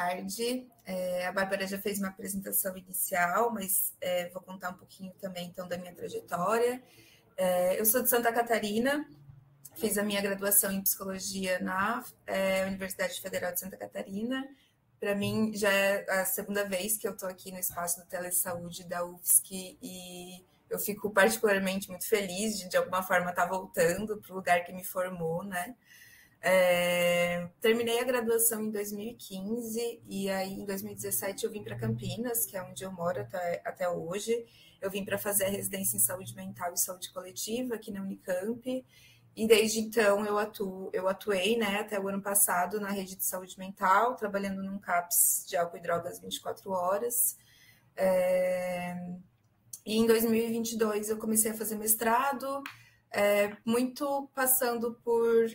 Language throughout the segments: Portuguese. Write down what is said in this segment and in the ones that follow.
tarde. A Bárbara já fez uma apresentação inicial, mas vou contar um pouquinho também, então, da minha trajetória. Eu sou de Santa Catarina, fiz a minha graduação em Psicologia na Universidade Federal de Santa Catarina. Para mim, já é a segunda vez que eu estou aqui no espaço do Telesaúde da UFSC e eu fico particularmente muito feliz de alguma forma, estar voltando para o lugar que me formou, né? Terminei a graduação em 2015 e aí em 2017 eu vim para Campinas, que é onde eu moro até hoje. Eu vim para fazer a residência em saúde mental e saúde coletiva aqui na Unicamp e desde então eu atuei, né, até o ano passado na rede de saúde mental, trabalhando num CAPS de álcool e drogas 24 horas. E em 2022 eu comecei a fazer mestrado, muito passando por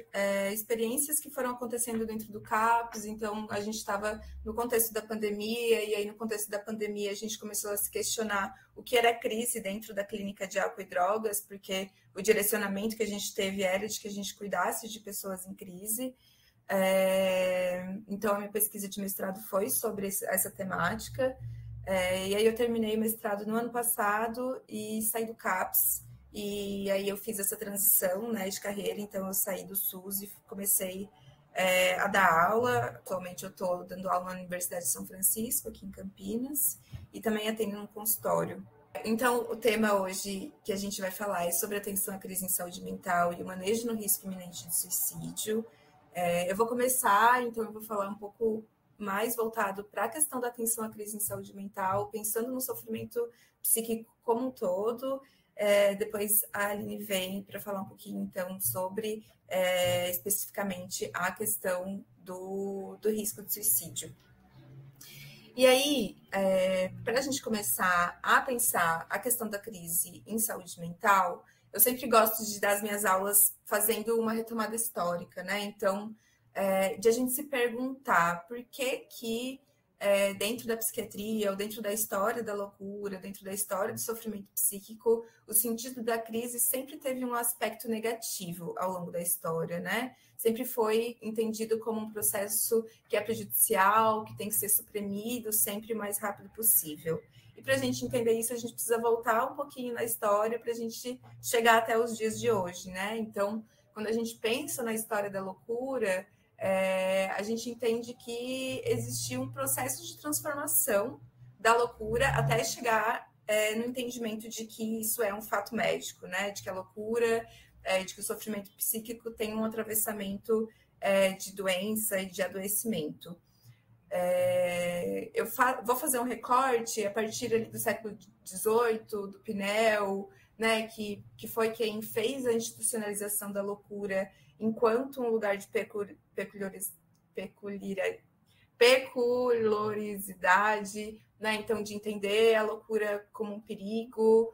experiências que foram acontecendo dentro do CAPS. Então, a gente estava no contexto da pandemia, e aí no contexto da pandemia a gente começou a se questionar o que era crise dentro da clínica de álcool e drogas, porque o direcionamento que a gente teve era de que a gente cuidasse de pessoas em crise. Então, a minha pesquisa de mestrado foi sobre essa temática. E aí eu terminei o mestrado no ano passado e saí do CAPS. E aí eu fiz essa transição, né, de carreira, então eu saí do SUS e comecei a dar aula. Atualmente eu estou dando aula na Universidade de São Francisco, aqui em Campinas, e também atendo no consultório. Então, o tema hoje que a gente vai falar é sobre atenção à crise em saúde mental e o manejo no risco iminente de suicídio. Eu vou começar, então eu vou falar um pouco mais voltado para a questão da atenção à crise em saúde mental, pensando no sofrimento psíquico como um todo. Depois a Aline vem para falar um pouquinho, então, sobre especificamente a questão do risco de suicídio. E aí, para a gente começar a pensar a questão da crise em saúde mental, eu sempre gosto de dar as minhas aulas fazendo uma retomada histórica, né? Então, de a gente se perguntar por que dentro da psiquiatria, ou dentro da história da loucura, dentro da história do sofrimento psíquico, o sentido da crise sempre teve um aspecto negativo ao longo da história, né? Sempre foi entendido como um processo que é prejudicial, que tem que ser suprimido sempre o mais rápido possível. E para a gente entender isso, a gente precisa voltar um pouquinho na história para a gente chegar até os dias de hoje, né? Então, quando a gente pensa na história da loucura, a gente entende que existiu um processo de transformação da loucura até chegar no entendimento de que isso é um fato médico, né? De que a loucura, de que o sofrimento psíquico tem um atravessamento de doença e de adoecimento. Vou fazer um recorte a partir ali do século XVIII, do Pinel, né, que foi quem fez a institucionalização da loucura enquanto um lugar de peculiaridade, né? Então, de entender a loucura como um perigo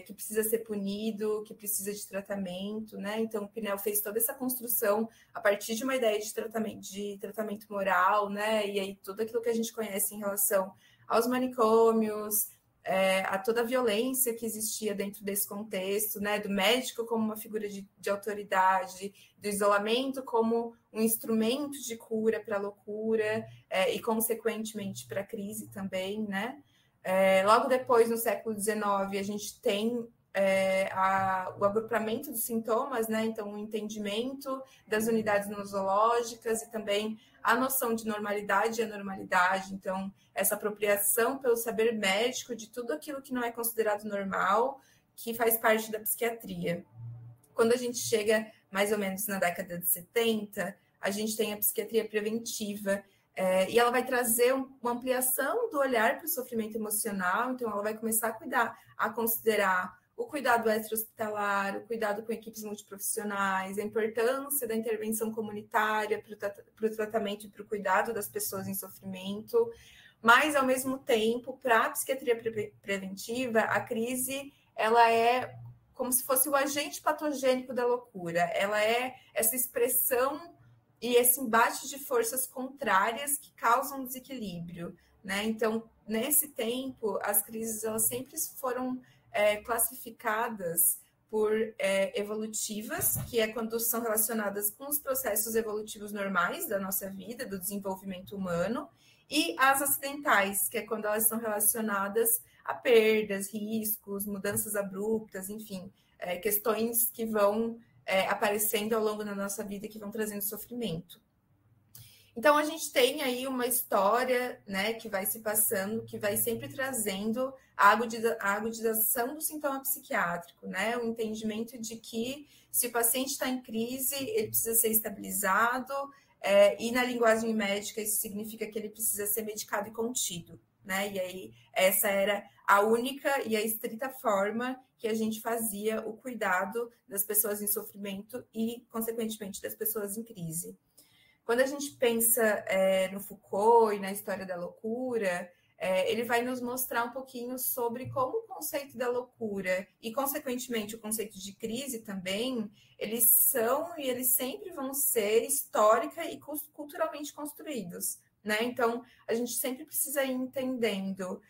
que precisa ser punido, que precisa de tratamento, né? Então, o Pinel fez toda essa construção a partir de uma ideia de tratamento moral, né? E aí tudo aquilo que a gente conhece em relação aos manicômios, a toda a violência que existia dentro desse contexto, né, do médico como uma figura de autoridade, do isolamento como um instrumento de cura para a loucura e, consequentemente, para a crise também, né? Logo depois, no século XIX, a gente tem o agrupamento dos sintomas, né? Então, o entendimento das unidades nosológicas e também a noção de normalidade e anormalidade. Então, essa apropriação pelo saber médico de tudo aquilo que não é considerado normal, que faz parte da psiquiatria. Quando a gente chega mais ou menos na década de 70, a gente tem a psiquiatria preventiva, e ela vai trazer uma ampliação do olhar para o sofrimento emocional. Então, ela vai começar a considerar o cuidado extra-hospitalar, o cuidado com equipes multiprofissionais, a importância da intervenção comunitária para o tratamento e para o cuidado das pessoas em sofrimento. Mas, ao mesmo tempo, para a psiquiatria preventiva, a crise ela é como se fosse o agente patogênico da loucura. Ela é essa expressão e esse embate de forças contrárias que causam desequilíbrio, né? Então, nesse tempo, as crises elas sempre foram classificadas por evolutivas, que é quando são relacionadas com os processos evolutivos normais da nossa vida, do desenvolvimento humano, e as acidentais, que é quando elas são relacionadas a perdas, riscos, mudanças abruptas, enfim, questões que vão aparecendo ao longo da nossa vida que vão trazendo sofrimento. Então, a gente tem aí uma história, né, que vai se passando, que vai sempre trazendo a agudização do sintoma psiquiátrico, né? O entendimento de que se o paciente está em crise, ele precisa ser estabilizado, e na linguagem médica isso significa que ele precisa ser medicado e contido, né? E aí essa era a única e a estrita forma que a gente fazia o cuidado das pessoas em sofrimento e, consequentemente, das pessoas em crise. Quando a gente pensa no Foucault e na história da loucura, ele vai nos mostrar um pouquinho sobre como o conceito da loucura e, consequentemente, o conceito de crise também, eles são e eles sempre vão ser histórica e culturalmente construídos, né? Então, a gente sempre precisa ir entendendo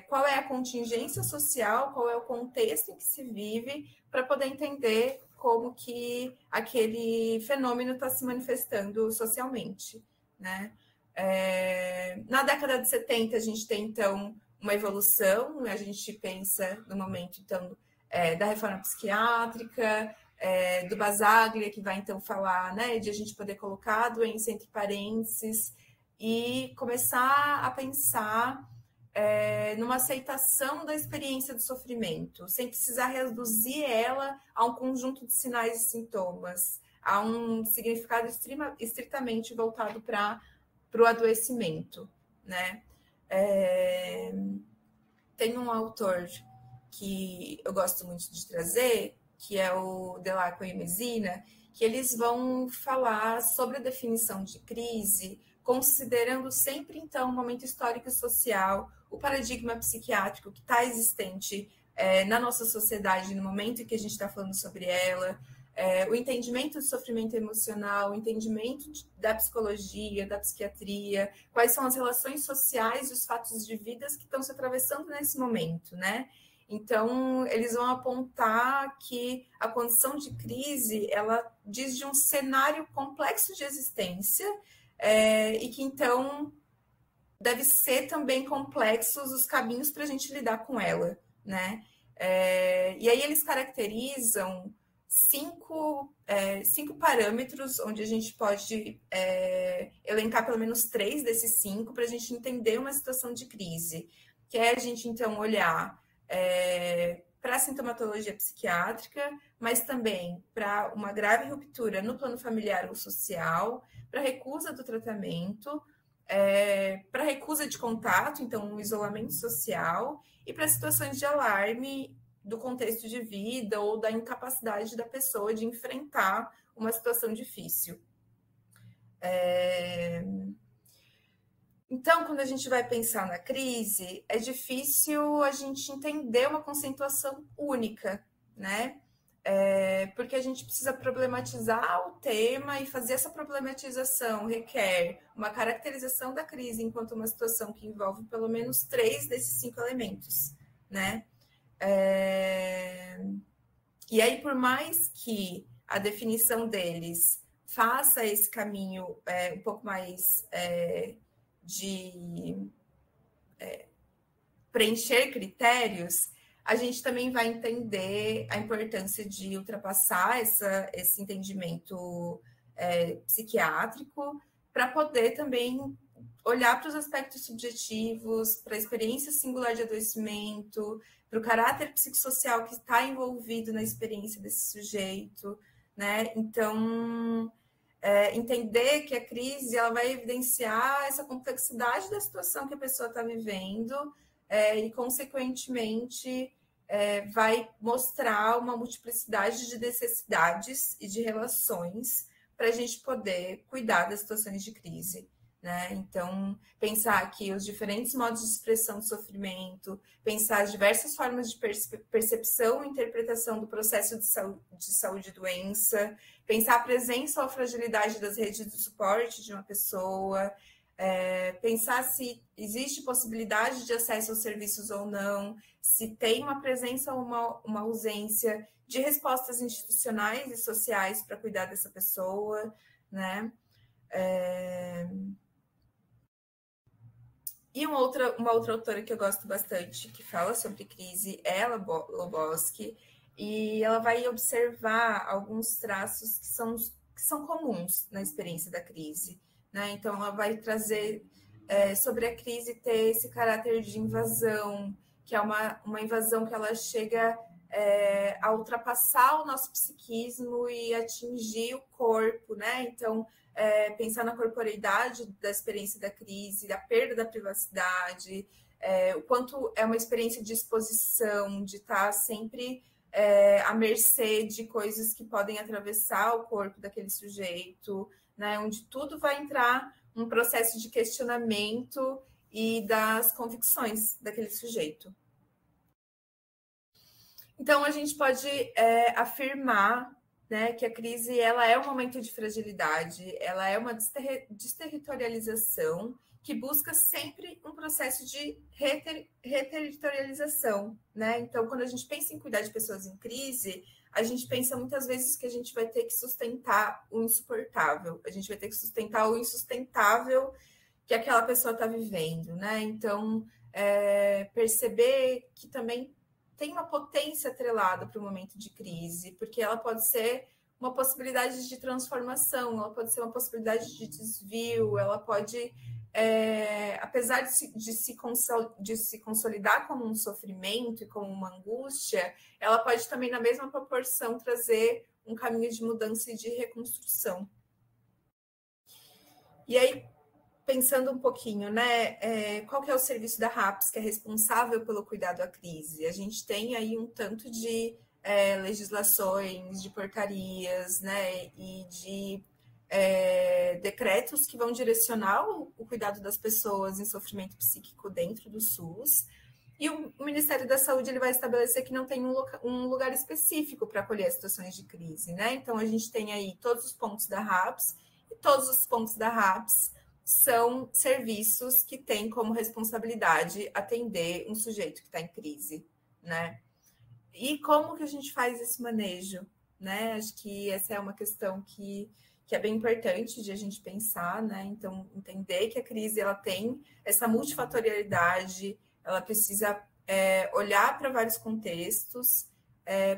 qual é a contingência social, qual é o contexto em que se vive, para poder entender como que aquele fenômeno está se manifestando socialmente, né? Na década de 70, a gente tem, então, uma evolução, a gente pensa no momento, então, da reforma psiquiátrica, do Basaglia, que vai, então, falar, né, de a gente poder colocar a doença entre parênteses e começar a pensar numa aceitação da experiência do sofrimento, sem precisar reduzir ela a um conjunto de sinais e sintomas, a um significado estritamente voltado para o adoecimento, né? Tem um autor que eu gosto muito de trazer, que é o Delacqua e Messina, que eles vão falar sobre a definição de crise, considerando sempre, então, o momento histórico e social, o paradigma psiquiátrico que está existente na nossa sociedade no momento em que a gente está falando sobre ela, o entendimento do sofrimento emocional, o entendimento da psicologia, da psiquiatria, quais são as relações sociais e os fatos de vidas que estão se atravessando nesse momento, né? Então, eles vão apontar que a condição de crise, ela diz de um cenário complexo de existência, e que, então, deve ser também complexos os caminhos para a gente lidar com ela, né? E aí eles caracterizam cinco parâmetros, onde a gente pode elencar pelo menos 3 desses 5 para a gente entender uma situação de crise, que é a gente, então, olhar para a sintomatologia psiquiátrica, mas também para uma grave ruptura no plano familiar ou social, para recusa do tratamento, para recusa de contato, então um isolamento social, e para situações de alarme do contexto de vida ou da incapacidade da pessoa de enfrentar uma situação difícil. Então, quando a gente vai pensar na crise, é difícil a gente entender uma conceituação única, né? Porque a gente precisa problematizar o tema, e fazer essa problematização requer uma caracterização da crise enquanto uma situação que envolve pelo menos 3 desses 5 elementos, né? E aí, por mais que a definição deles faça esse caminho um pouco mais de preencher critérios, a gente também vai entender a importância de ultrapassar esse entendimento psiquiátrico para poder também olhar para os aspectos subjetivos, para a experiência singular de adoecimento, para o caráter psicossocial que está envolvido na experiência desse sujeito, né? Então, entender que a crise ela vai evidenciar essa complexidade da situação que a pessoa está vivendo, e, consequentemente, vai mostrar uma multiplicidade de necessidades e de relações para a gente poder cuidar das situações de crise, né? Então, pensar aqui os diferentes modos de expressão do sofrimento, pensar as diversas formas de percepção e interpretação do processo de saúde e doença, pensar a presença ou a fragilidade das redes de suporte de uma pessoa, pensar se existe possibilidade de acesso aos serviços ou não, se tem uma presença ou uma ausência de respostas institucionais e sociais para cuidar dessa pessoa, né? E uma outra autora que eu gosto bastante, que fala sobre crise, é a Loboski, e ela vai observar alguns traços que são comuns na experiência da crise, né? Então, ela vai trazer sobre a crise ter esse caráter de invasão, que é uma invasão que ela chega a ultrapassar o nosso psiquismo e atingir o corpo, né? Então, pensar na corporeidade da experiência da crise, da perda da privacidade, o quanto é uma experiência de exposição, de estar sempre à mercê de coisas que podem atravessar o corpo daquele sujeito, né? Onde tudo vai entrar um processo de questionamento e das convicções daquele sujeito. Então, a gente pode afirmar, né, que a crise ela é um momento de fragilidade, ela é uma desterritorialização que busca sempre um processo de reterritorialização, né? Então, quando a gente pensa em cuidar de pessoas em crise, a gente pensa muitas vezes que a gente vai ter que sustentar o insuportável, a gente vai ter que sustentar o insustentável que aquela pessoa está vivendo, né? Então, perceber que também tem uma potência atrelada para o momento de crise, porque ela pode ser uma possibilidade de transformação, ela pode ser uma possibilidade de desvio, ela pode, apesar de se consolidar como um sofrimento e como uma angústia, ela pode também, na mesma proporção, trazer um caminho de mudança e de reconstrução. E aí, pensando um pouquinho, né? Qual que é o serviço da RAPS que é responsável pelo cuidado à crise? A gente tem aí um tanto de legislações, de portarias, né? E de decretos que vão direcionar o cuidado das pessoas em sofrimento psíquico dentro do SUS. E o Ministério da Saúde ele vai estabelecer que não tem um lugar específico para acolher as situações de crise, né? Então, a gente tem aí todos os pontos da RAPS, e todos os pontos da RAPS são serviços que têm como responsabilidade atender um sujeito que está em crise, né? E como que a gente faz esse manejo, né? Acho que essa é uma questão que é bem importante de a gente pensar, né? Então, entender que a crise ela tem essa multifatorialidade, ela precisa olhar para vários contextos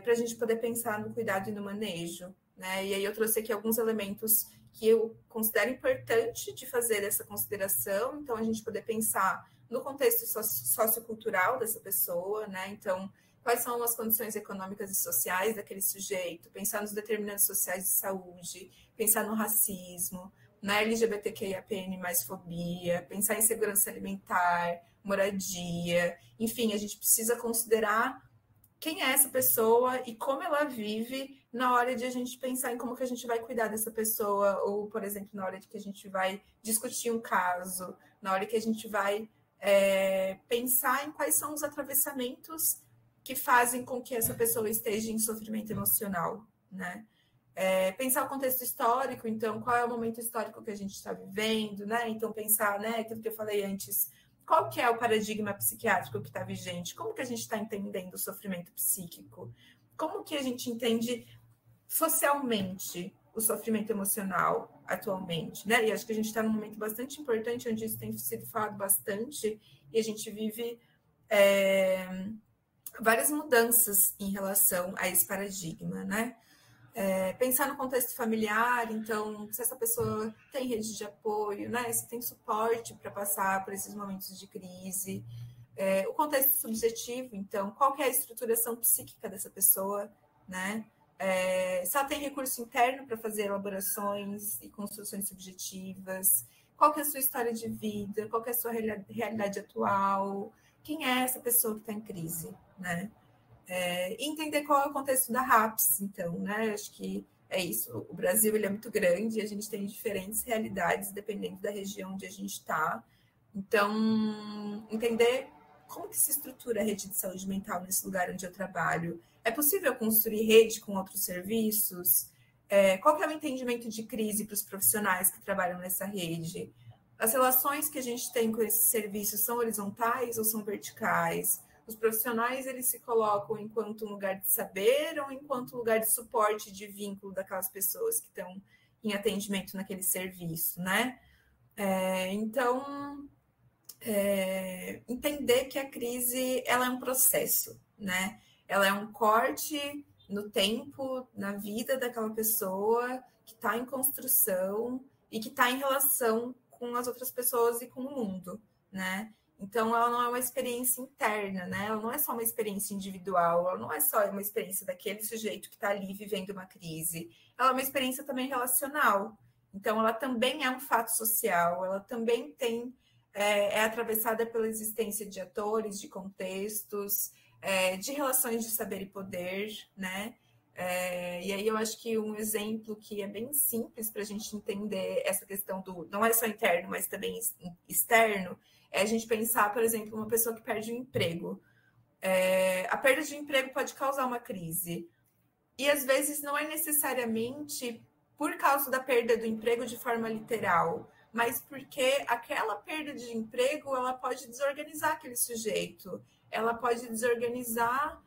para a gente poder pensar no cuidado e no manejo, né? E aí eu trouxe aqui alguns elementos que eu considero importante de fazer essa consideração, então a gente poder pensar no contexto sociocultural dessa pessoa, né? Então, quais são as condições econômicas e sociais daquele sujeito, pensar nos determinantes sociais de saúde, pensar no racismo, na LGBTQIAPN+, fobia, pensar em segurança alimentar, moradia, enfim, a gente precisa considerar quem é essa pessoa e como ela vive na hora de a gente pensar em como que a gente vai cuidar dessa pessoa, ou, por exemplo, na hora de que a gente vai discutir um caso, na hora que a gente vai pensar em quais são os atravessamentos que fazem com que essa pessoa esteja em sofrimento emocional, né? Pensar o contexto histórico, então, qual é o momento histórico que a gente está vivendo, né? Então, pensar, né, aquilo que eu falei antes, qual que é o paradigma psiquiátrico que está vigente? Como que a gente está entendendo o sofrimento psíquico? Como que a gente entende socialmente o sofrimento emocional atualmente, né? E acho que a gente está num momento bastante importante, onde isso tem sido falado bastante, e a gente vive várias mudanças em relação a esse paradigma, né? Pensar no contexto familiar, então, se essa pessoa tem rede de apoio, né? Se tem suporte para passar por esses momentos de crise. O contexto subjetivo, então, qual que é a estruturação psíquica dessa pessoa, né? Se ela tem recurso interno para fazer elaborações e construções subjetivas, qual que é a sua história de vida, qual que é a sua realidade atual, quem é essa pessoa que está em crise, né? Entender qual é o contexto da RAPS, então, né? Acho que é isso. O Brasil ele é muito grande e a gente tem diferentes realidades dependendo da região onde a gente está. Então, entender como que se estrutura a rede de saúde mental nesse lugar onde eu trabalho. É possível construir rede com outros serviços? Qual que é o entendimento de crise para os profissionais que trabalham nessa rede? As relações que a gente tem com esses serviços são horizontais ou são verticais? Os profissionais, eles se colocam enquanto um lugar de saber ou enquanto lugar de suporte, de vínculo daquelas pessoas que estão em atendimento naquele serviço, né? Então, entender que a crise, ela é um processo, né? Ela é um corte no tempo, na vida daquela pessoa que está em construção e que está em relação com as outras pessoas e com o mundo, né? Então, ela não é uma experiência interna, né? Ela não é só uma experiência individual, ela não é só uma experiência daquele sujeito que está ali vivendo uma crise. Ela é uma experiência também relacional. Então, ela também é um fato social, ela também tem atravessada pela existência de atores, de contextos, de relações de saber e poder, né? E aí eu acho que um exemplo que é bem simples para a gente entender essa questão do não é só interno, mas também externo, é a gente pensar, por exemplo, uma pessoa que perde o emprego. A perda de emprego pode causar uma crise. E às vezes não é necessariamente por causa da perda do emprego de forma literal, mas porque aquela perda de emprego ela pode desorganizar aquele sujeito, ela pode desorganizar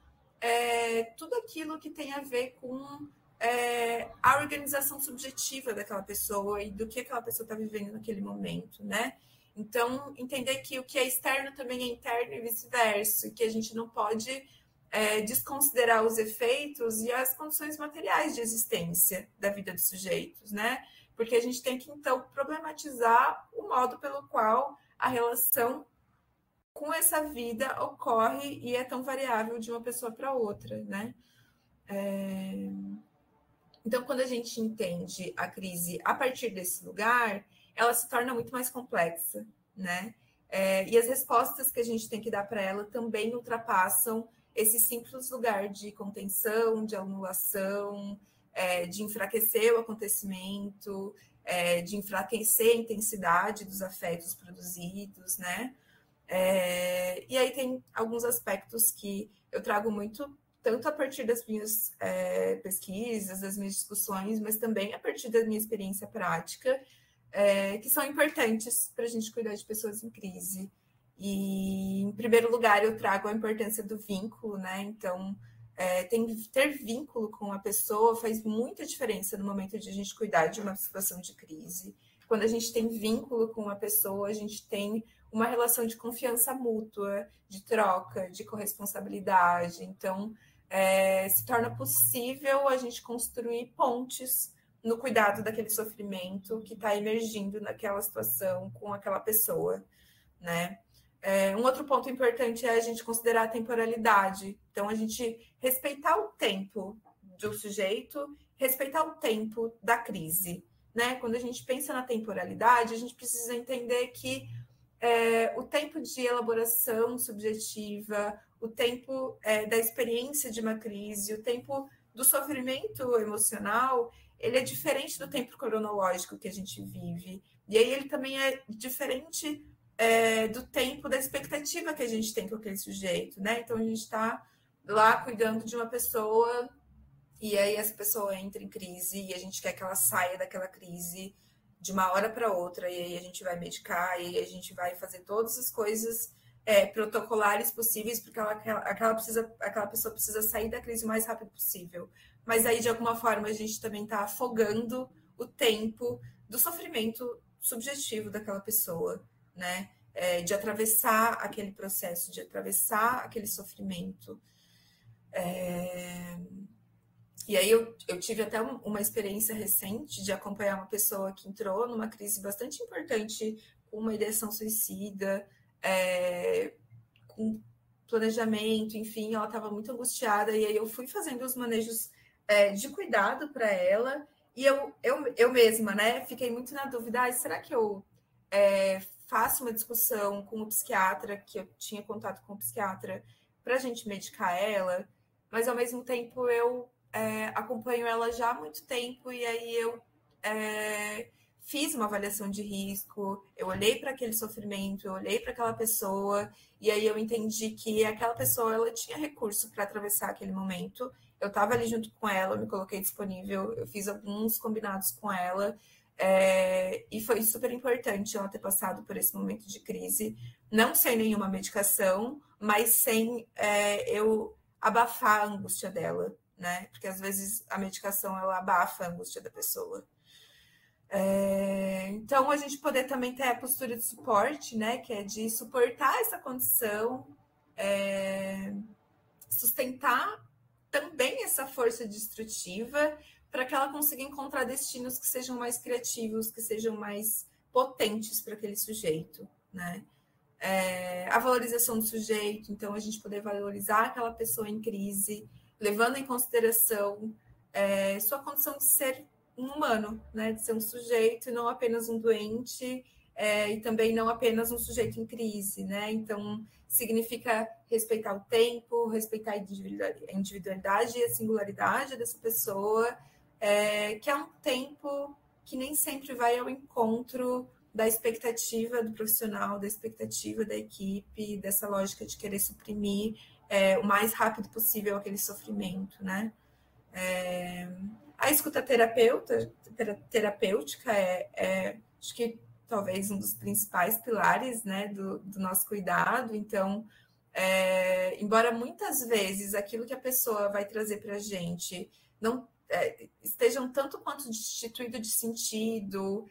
tudo aquilo que tem a ver com a organização subjetiva daquela pessoa e do que aquela pessoa está vivendo naquele momento, né? Então, entender que o que é externo também é interno e vice-versa, que a gente não pode desconsiderar os efeitos e as condições materiais de existência da vida dos sujeitos, né? Porque a gente tem que, então, problematizar o modo pelo qual a relação com essa vida ocorre e é tão variável de uma pessoa para outra, né? Então, quando a gente entende a crise a partir desse lugar, ela se torna muito mais complexa, né? E as respostas que a gente tem que dar para ela também ultrapassam esse simples lugar de contenção, de anulação, de enfraquecer o acontecimento, de enfraquecer a intensidade dos afetos produzidos, né? E aí tem alguns aspectos que eu trago muito, tanto a partir das minhas pesquisas, das minhas discussões, mas também a partir da minha experiência prática, que são importantes para a gente cuidar de pessoas em crise. E, em primeiro lugar, eu trago a importância do vínculo, né? Então, ter vínculo com a pessoa faz muita diferença no momento de a gente cuidar de uma situação de crise. Quando a gente tem vínculo com uma pessoa, a gente tem uma relação de confiança mútua, de troca, de corresponsabilidade. Então, se torna possível a gente construir pontes no cuidado daquele sofrimento que está emergindo naquela situação com aquela pessoa, né? Um outro ponto importante é a gente considerar a temporalidade. Então, a gente respeitar o tempo do sujeito, respeitar o tempo da crise, né? Quando a gente pensa na temporalidade, a gente precisa entender que o tempo de elaboração subjetiva, o tempo da experiência de uma crise, o tempo do sofrimento emocional, ele é diferente do tempo cronológico que a gente vive. E aí ele também é diferente do tempo da expectativa que a gente tem com aquele sujeito, né? Então a gente está lá cuidando de uma pessoa e aí essa pessoa entra em crise e a gente quer que ela saia daquela crise de uma hora para outra, e aí a gente vai medicar, e aí a gente vai fazer todas as coisas protocolares possíveis, porque aquela pessoa precisa sair da crise o mais rápido possível. Mas aí, de alguma forma, a gente também está afogando o tempo do sofrimento subjetivo daquela pessoa, né? De atravessar aquele processo, de atravessar aquele sofrimento. E aí eu tive até uma experiência recente de acompanhar uma pessoa que entrou numa crise bastante importante, com uma ideação suicida, com planejamento, enfim, ela estava muito angustiada, e aí eu fui fazendo os manejos de cuidado para ela, e eu mesma, né, fiquei muito na dúvida, será que eu faço uma discussão com o psiquiatra, que eu tinha contato com o psiquiatra, para a gente medicar ela, mas ao mesmo tempo eu acompanho ela já há muito tempo, e aí eu fiz uma avaliação de risco, eu olhei para aquele sofrimento, eu olhei para aquela pessoa, e aí eu entendi que aquela pessoa ela tinha recurso para atravessar aquele momento. Eu estava ali junto com ela, eu me coloquei disponível, eu fiz alguns combinados com ela, E foi super importante ela ter passado por esse momento de crise, não sem nenhuma medicação, mas sem eu abafar a angústia dela, né? Porque às vezes a medicação ela abafa a angústia da pessoa. Então a gente poder também ter a postura de suporte, né? Que é de suportar essa condição, sustentar também essa força destrutiva para que ela consiga encontrar destinos que sejam mais criativos, que sejam mais potentes para aquele sujeito, né? A valorização do sujeito, então a gente poder valorizar aquela pessoa em crise, levando em consideração sua condição de ser um humano, né? De ser um sujeito e não apenas um doente, e também não apenas um sujeito em crise, né? Então, significa respeitar o tempo, respeitar a individualidade e a singularidade dessa pessoa, que é um tempo que nem sempre vai ao encontro da expectativa do profissional, da expectativa da equipe, dessa lógica de querer suprimir o mais rápido possível aquele sofrimento, né? A escuta terapêutica acho que talvez um dos principais pilares, né, do nosso cuidado. Então, embora muitas vezes aquilo que a pessoa vai trazer para a gente não esteja um tanto quanto destituído de sentido,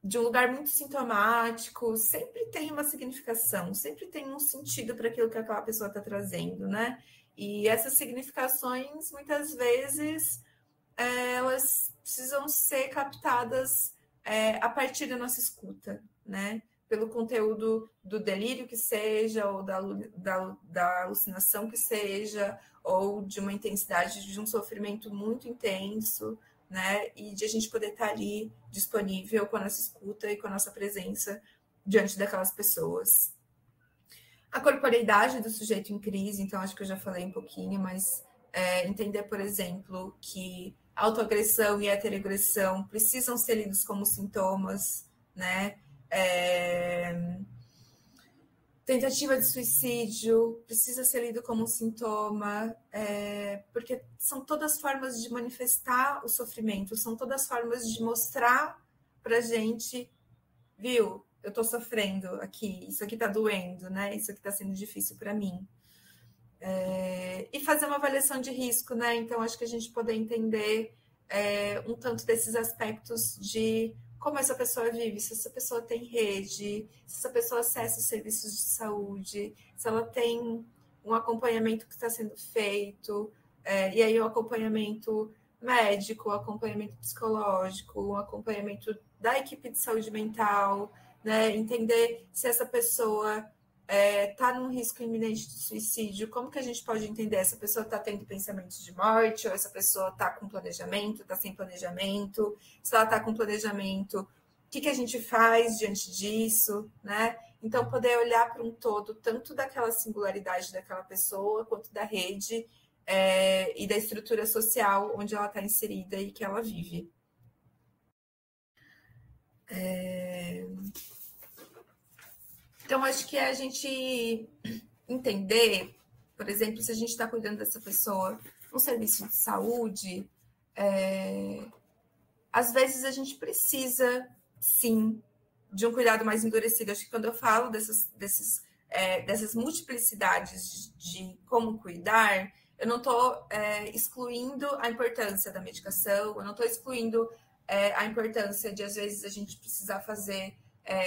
de um lugar muito sintomático, sempre tem uma significação, sempre tem um sentido para aquilo que aquela pessoa está trazendo, né? E essas significações, muitas vezes, elas precisam ser captadas a partir da nossa escuta, né? Pelo conteúdo do delírio que seja, ou da alucinação que seja, ou de uma intensidade de um sofrimento muito intenso, né? E de a gente poder estar ali disponível com a nossa escuta e com a nossa presença diante daquelas pessoas. A corporeidade do sujeito em crise, então acho que eu já falei um pouquinho, mas entender, por exemplo, que autoagressão e heteroagressão precisam ser lidos como sintomas, né? Tentativa de suicídio precisa ser lido como um sintoma, porque são todas formas de manifestar o sofrimento, são todas formas de mostrar pra gente, viu, eu tô sofrendo aqui, isso aqui tá doendo, né? Isso aqui tá sendo difícil para mim. E fazer uma avaliação de risco, né? Então, acho que a gente poder entender um tanto desses aspectos de como essa pessoa vive, se essa pessoa tem rede, se essa pessoa acessa os serviços de saúde, se ela tem um acompanhamento que está sendo feito, e aí o acompanhamento médico, o acompanhamento psicológico, o acompanhamento da equipe de saúde mental, né? Entender se essa pessoa está num risco iminente de suicídio, como que a gente pode entender? Essa pessoa está tendo pensamentos de morte, ou essa pessoa está com planejamento, está sem planejamento? Se ela está com planejamento, o que a gente faz diante disso, né? Então, poder olhar para um todo, tanto daquela singularidade daquela pessoa, quanto da rede e da estrutura social onde ela está inserida e que ela vive. Então, acho que é a gente entender, por exemplo, se a gente está cuidando dessa pessoa no serviço de saúde, às vezes a gente precisa, sim, de um cuidado mais endurecido. Acho que quando eu falo dessas multiplicidades de como cuidar, eu não estou excluindo a importância da medicação, eu não estou excluindo a importância de, às vezes, a gente precisar fazer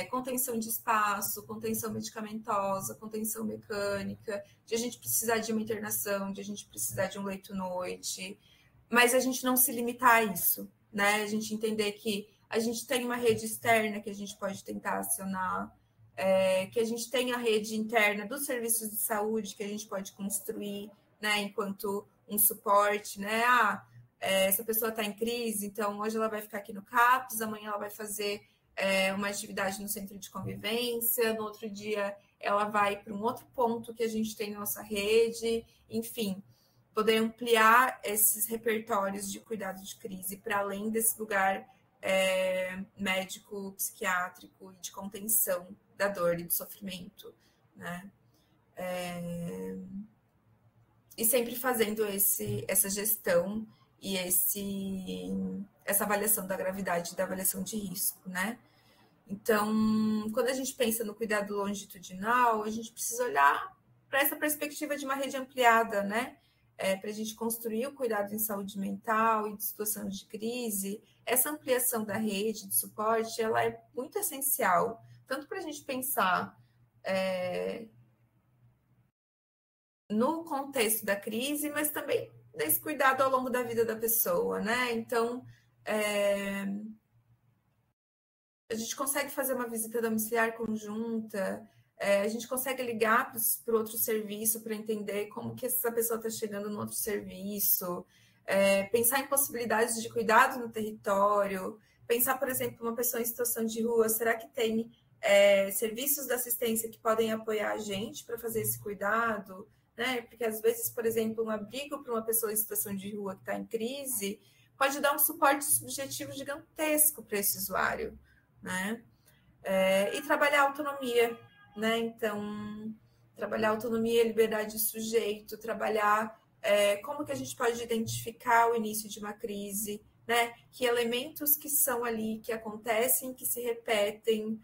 contenção de espaço, contenção medicamentosa, contenção mecânica, de a gente precisar de uma internação, de a gente precisar de um leito-noite, mas a gente não se limitar a isso, né? A gente entender que a gente tem uma rede externa que a gente pode tentar acionar, que a gente tem a rede interna dos serviços de saúde que a gente pode construir, né, enquanto um suporte, né? Essa pessoa está em crise, então hoje ela vai ficar aqui no CAPS, amanhã ela vai fazer uma atividade no centro de convivência, no outro dia ela vai para um outro ponto que a gente tem na nossa rede, enfim, poder ampliar esses repertórios de cuidado de crise para além desse lugar médico, psiquiátrico e de contenção da dor e do sofrimento, né? E sempre fazendo essa gestão e essa avaliação da gravidade e da avaliação de risco, né? Então, quando a gente pensa no cuidado longitudinal, a gente precisa olhar para essa perspectiva de uma rede ampliada, né? Para a gente construir o cuidado em saúde mental e de situação de crise, essa ampliação da rede de suporte, ela é muito essencial, tanto para a gente pensar no contexto da crise, mas também desse cuidado ao longo da vida da pessoa, né? Então, a gente consegue fazer uma visita domiciliar conjunta, a gente consegue ligar para o outro serviço para entender como que essa pessoa está chegando no outro serviço, pensar em possibilidades de cuidado no território, pensar, por exemplo, uma pessoa em situação de rua, será que tem serviços de assistência que podem apoiar a gente para fazer esse cuidado, né? Porque às vezes, por exemplo, um abrigo para uma pessoa em situação de rua que está em crise pode dar um suporte subjetivo gigantesco para esse usuário, né? E trabalhar a autonomia, né? Então, trabalhar a autonomia e liberdade do sujeito, trabalhar como que a gente pode identificar o início de uma crise, né? Que elementos que são ali, que acontecem, que se repetem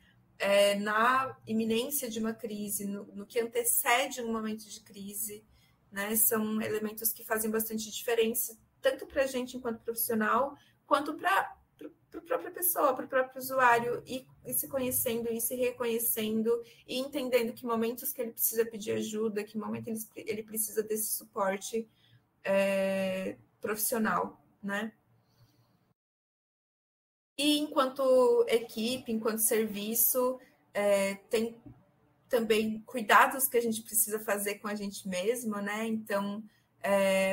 na iminência de uma crise, no que antecede um momento de crise, né? São elementos que fazem bastante diferença, tanto para a gente enquanto profissional, quanto para a própria pessoa, para o próprio usuário, e se conhecendo, e se reconhecendo, e entendendo que momentos que ele precisa pedir ajuda, que momento ele precisa desse suporte profissional, né? E enquanto equipe, enquanto serviço, tem também cuidados que a gente precisa fazer com a gente mesma, né? Então,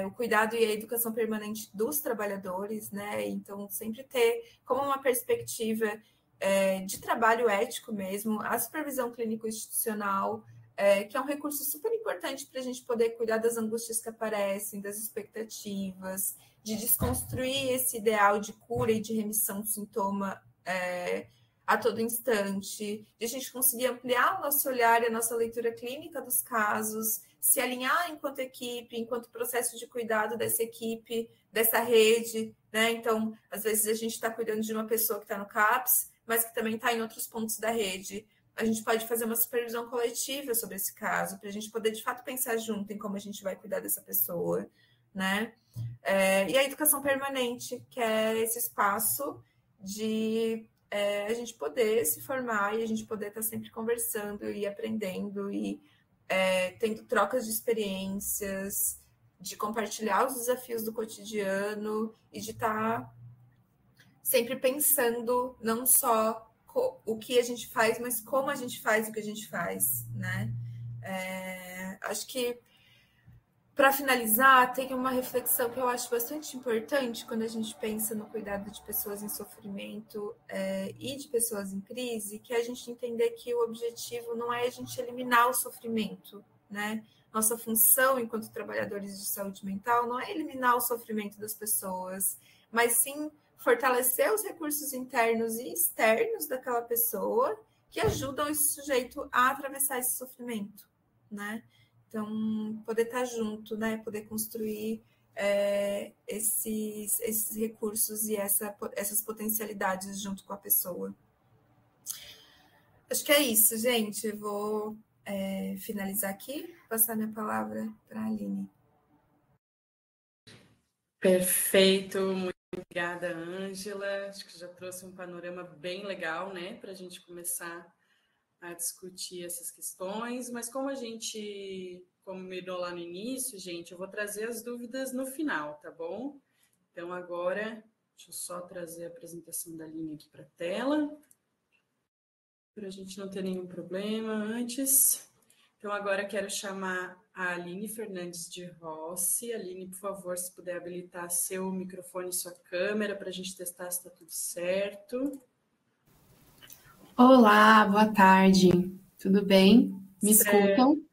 o cuidado e a educação permanente dos trabalhadores, né? Então, sempre ter como uma perspectiva de trabalho ético mesmo, a supervisão clínico-institucional, que é um recurso super importante para a gente poder cuidar das angústias que aparecem, das expectativas, de desconstruir esse ideal de cura e de remissão do sintoma a todo instante, de a gente conseguir ampliar o nosso olhar e a nossa leitura clínica dos casos, se alinhar enquanto equipe, enquanto processo de cuidado dessa equipe, dessa rede, né? Então, às vezes a gente está cuidando de uma pessoa que está no CAPS, mas que também está em outros pontos da rede. A gente pode fazer uma supervisão coletiva sobre esse caso, para a gente poder, de fato, pensar junto em como a gente vai cuidar dessa pessoa, né? E a educação permanente, que é esse espaço de a gente poder se formar e a gente poder estar sempre conversando e aprendendo e tendo trocas de experiências, de compartilhar os desafios do cotidiano e de estar sempre pensando não só o que a gente faz, mas como a gente faz o que a gente faz, né? Acho que, para finalizar, tem uma reflexão que eu acho bastante importante quando a gente pensa no cuidado de pessoas em sofrimento e de pessoas em crise, que é a gente entender que o objetivo não é a gente eliminar o sofrimento, né? Nossa função enquanto trabalhadores de saúde mental não é eliminar o sofrimento das pessoas, mas sim fortalecer os recursos internos e externos daquela pessoa que ajudam esse sujeito a atravessar esse sofrimento, né? Então, poder estar junto, né? Poder construir esses recursos e essas potencialidades junto com a pessoa. Acho que é isso, gente. Vou finalizar aqui, passar minha palavra para a Aline. Perfeito, muito obrigada, Ângela. Acho que já trouxe um panorama bem legal, né, para a gente começar a discutir essas questões, mas como a gente combinou lá no início, gente, eu vou trazer as dúvidas no final, tá bom? Então, agora, deixa eu só trazer a apresentação da Aline aqui para a tela, para a gente não ter nenhum problema antes. Então, agora quero chamar a Aline Fernandes de Rossi. Aline, por favor, se puder habilitar seu microfone e sua câmera para a gente testar se está tudo certo. Olá, boa tarde. Tudo bem? Me escutam?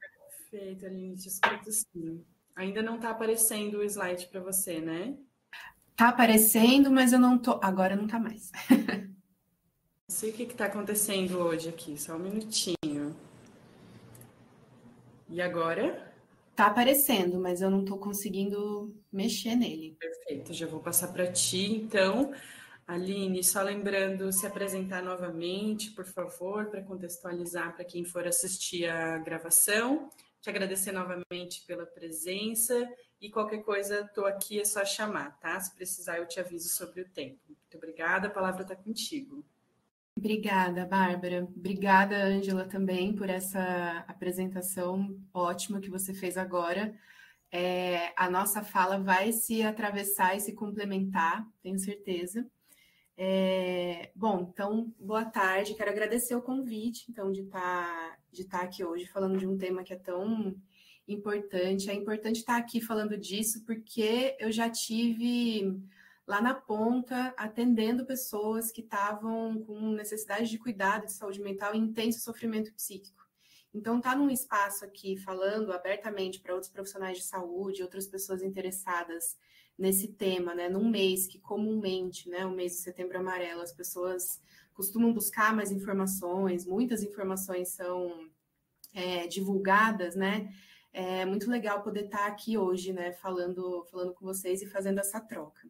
Perfeito, Aline, te escuto sim. Ainda não está aparecendo o slide para você, né? Tá aparecendo, mas eu não tô. Agora não tá mais. Não sei o que está acontecendo hoje aqui, só um minutinho. E agora? Tá aparecendo, mas eu não estou conseguindo mexer nele. Perfeito, já vou passar para ti, então. Aline, só lembrando, se apresentar novamente, por favor, para contextualizar para quem for assistir a gravação. Te agradecer novamente pela presença e qualquer coisa, estou aqui, é só chamar, tá? Se precisar, eu te aviso sobre o tempo. Muito obrigada, a palavra está contigo. Obrigada, Bárbara. Obrigada, Ângela, também por essa apresentação ótima que você fez agora. A nossa fala vai se atravessar e se complementar, tenho certeza. Bom, então, boa tarde. Quero agradecer o convite, então, de estar aqui hoje falando de um tema que é tão importante. É importante estar aqui falando disso porque eu já tive lá na ponta atendendo pessoas que estavam com necessidade de cuidado de saúde mental e intenso sofrimento psíquico. Então, estar num espaço aqui falando abertamente para outros profissionais de saúde, outras pessoas interessadas nesse tema, né, num mês que comumente, né, o mês de Setembro Amarelo, as pessoas costumam buscar mais informações, muitas informações são divulgadas, né, é muito legal poder estar aqui hoje, né, falando com vocês e fazendo essa troca.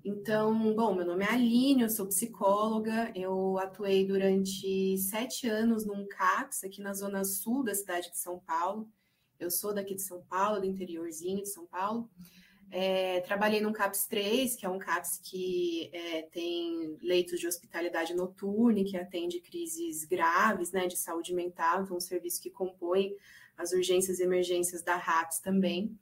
Então, bom, meu nome é Aline, eu sou psicóloga, eu atuei durante 7 anos num CAPS aqui na zona sul da cidade de São Paulo. Eu sou daqui de São Paulo, do interiorzinho de São Paulo. Trabalhei num CAPS 3, que é um CAPS que tem leitos de hospitalidade noturna, que atende crises graves, né, de saúde mental, então um serviço que compõe as urgências e emergências da RAPS também.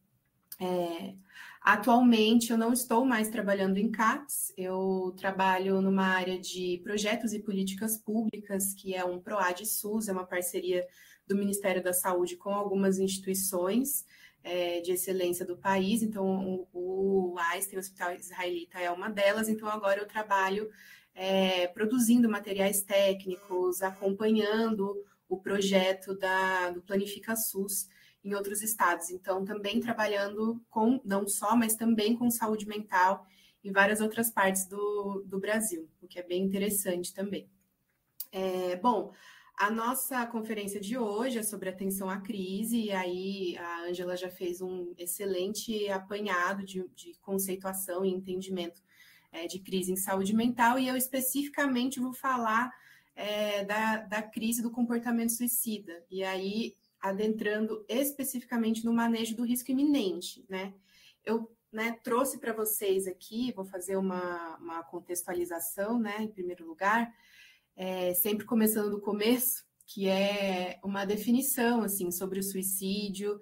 Atualmente eu não estou mais trabalhando em CAPS, eu trabalho numa área de projetos e políticas públicas, que é um PROAD-SUS, é uma parceria do Ministério da Saúde com algumas instituições de excelência do país, então o Einstein, o Hospital Israelita, é uma delas, então agora eu trabalho produzindo materiais técnicos, acompanhando o projeto do Planifica SUS em outros estados, então também trabalhando com, não só, mas também com saúde mental em várias outras partes do Brasil, o que é bem interessante também. Bom, a nossa conferência de hoje é sobre atenção à crise, e aí a Ângela já fez um excelente apanhado de conceituação e entendimento de crise em saúde mental, e eu especificamente vou falar da crise do comportamento suicida, e aí adentrando especificamente no manejo do risco iminente, né? Eu trouxe para vocês aqui, vou fazer uma contextualização, né, em primeiro lugar, sempre começando do começo, que é uma definição, assim, sobre o suicídio,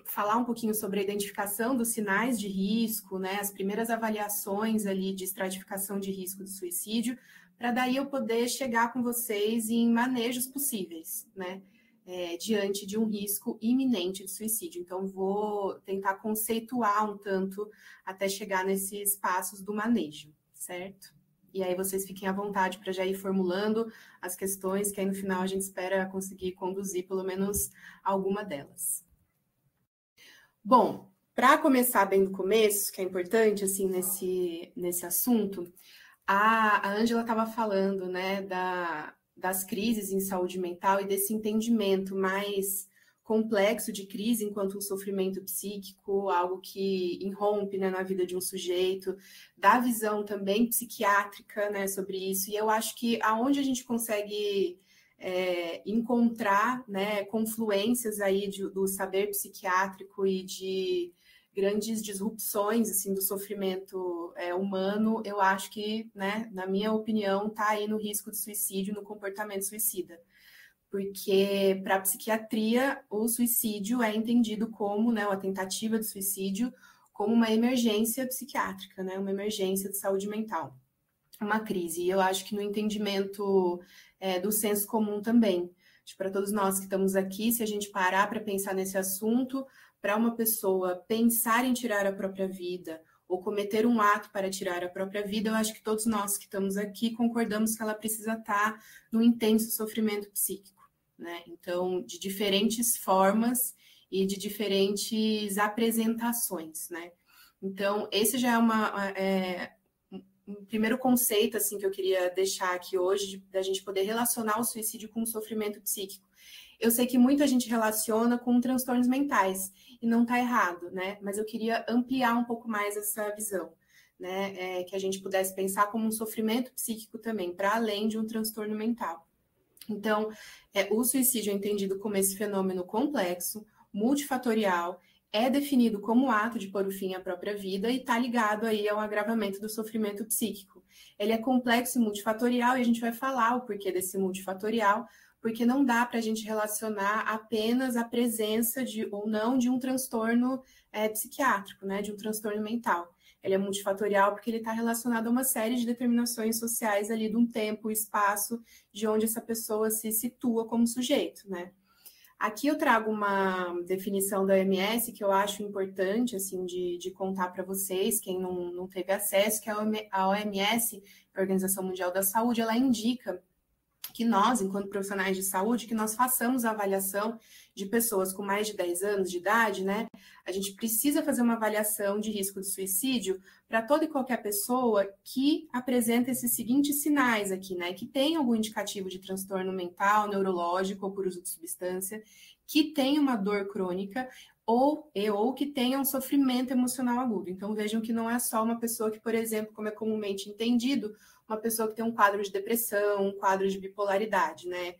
falar um pouquinho sobre a identificação dos sinais de risco, né, as primeiras avaliações ali de estratificação de risco do suicídio, para daí eu poder chegar com vocês em manejos possíveis, né, diante de um risco iminente de suicídio. Então, vou tentar conceituar um tanto até chegar nesses passos do manejo, certo? E aí vocês fiquem à vontade para já ir formulando as questões, que aí no final a gente espera conseguir conduzir pelo menos alguma delas. Bom, para começar bem do começo, que é importante assim nesse assunto, a Ângela estava falando, né, das crises em saúde mental e desse entendimento mais complexo de crise enquanto um sofrimento psíquico, algo que irrompe, né, na vida de um sujeito, da visão também psiquiátrica, né, sobre isso. E eu acho que aonde a gente consegue encontrar, né, confluências aí do saber psiquiátrico e de grandes disrupções assim do sofrimento humano, eu acho que, né, na minha opinião, está aí no risco de suicídio, no comportamento suicida. Porque para a psiquiatria o suicídio é entendido como, né, a tentativa de suicídio, como uma emergência psiquiátrica, né, uma emergência de saúde mental, uma crise. E eu acho que no entendimento do senso comum também, para todos nós que estamos aqui, se a gente parar para pensar nesse assunto, para uma pessoa pensar em tirar a própria vida ou cometer um ato para tirar a própria vida, eu acho que todos nós que estamos aqui concordamos que ela precisa estar no intenso sofrimento psíquico, né? Então, de diferentes formas e de diferentes apresentações, né? Então, esse já é um primeiro conceito assim que eu queria deixar aqui hoje, da gente poder relacionar o suicídio com o sofrimento psíquico. Eu sei que muita gente relaciona com transtornos mentais, e não está errado, né? Mas eu queria ampliar um pouco mais essa visão, né? Que a gente pudesse pensar como um sofrimento psíquico também, para além de um transtorno mental. Então, o suicídio é entendido como esse fenômeno complexo, multifatorial, é definido como ato de pôr o fim à própria vida e está ligado aí ao agravamento do sofrimento psíquico. Ele é complexo e multifatorial, e a gente vai falar o porquê desse multifatorial, porque não dá para a gente relacionar apenas a presença ou não de um transtorno psiquiátrico, né, de um transtorno mental. Ele é multifatorial porque ele está relacionado a uma série de determinações sociais ali de um tempo, espaço, de onde essa pessoa se situa como sujeito, né? Aqui eu trago uma definição da OMS que eu acho importante, assim, de contar para vocês, quem não teve acesso, que a OMS, a Organização Mundial da Saúde, ela indica que nós, enquanto profissionais de saúde, que nós façamos a avaliação de pessoas com mais de 10 anos de idade, né? A gente precisa fazer uma avaliação de risco de suicídio para toda e qualquer pessoa que apresenta esses seguintes sinais aqui, né? Que tem algum indicativo de transtorno mental, neurológico ou por uso de substância, que tem uma dor crônica ou que tenha um sofrimento emocional agudo. Então, vejam que não é só uma pessoa que, por exemplo, como é comumente entendido, uma pessoa que tem um quadro de depressão, um quadro de bipolaridade, né?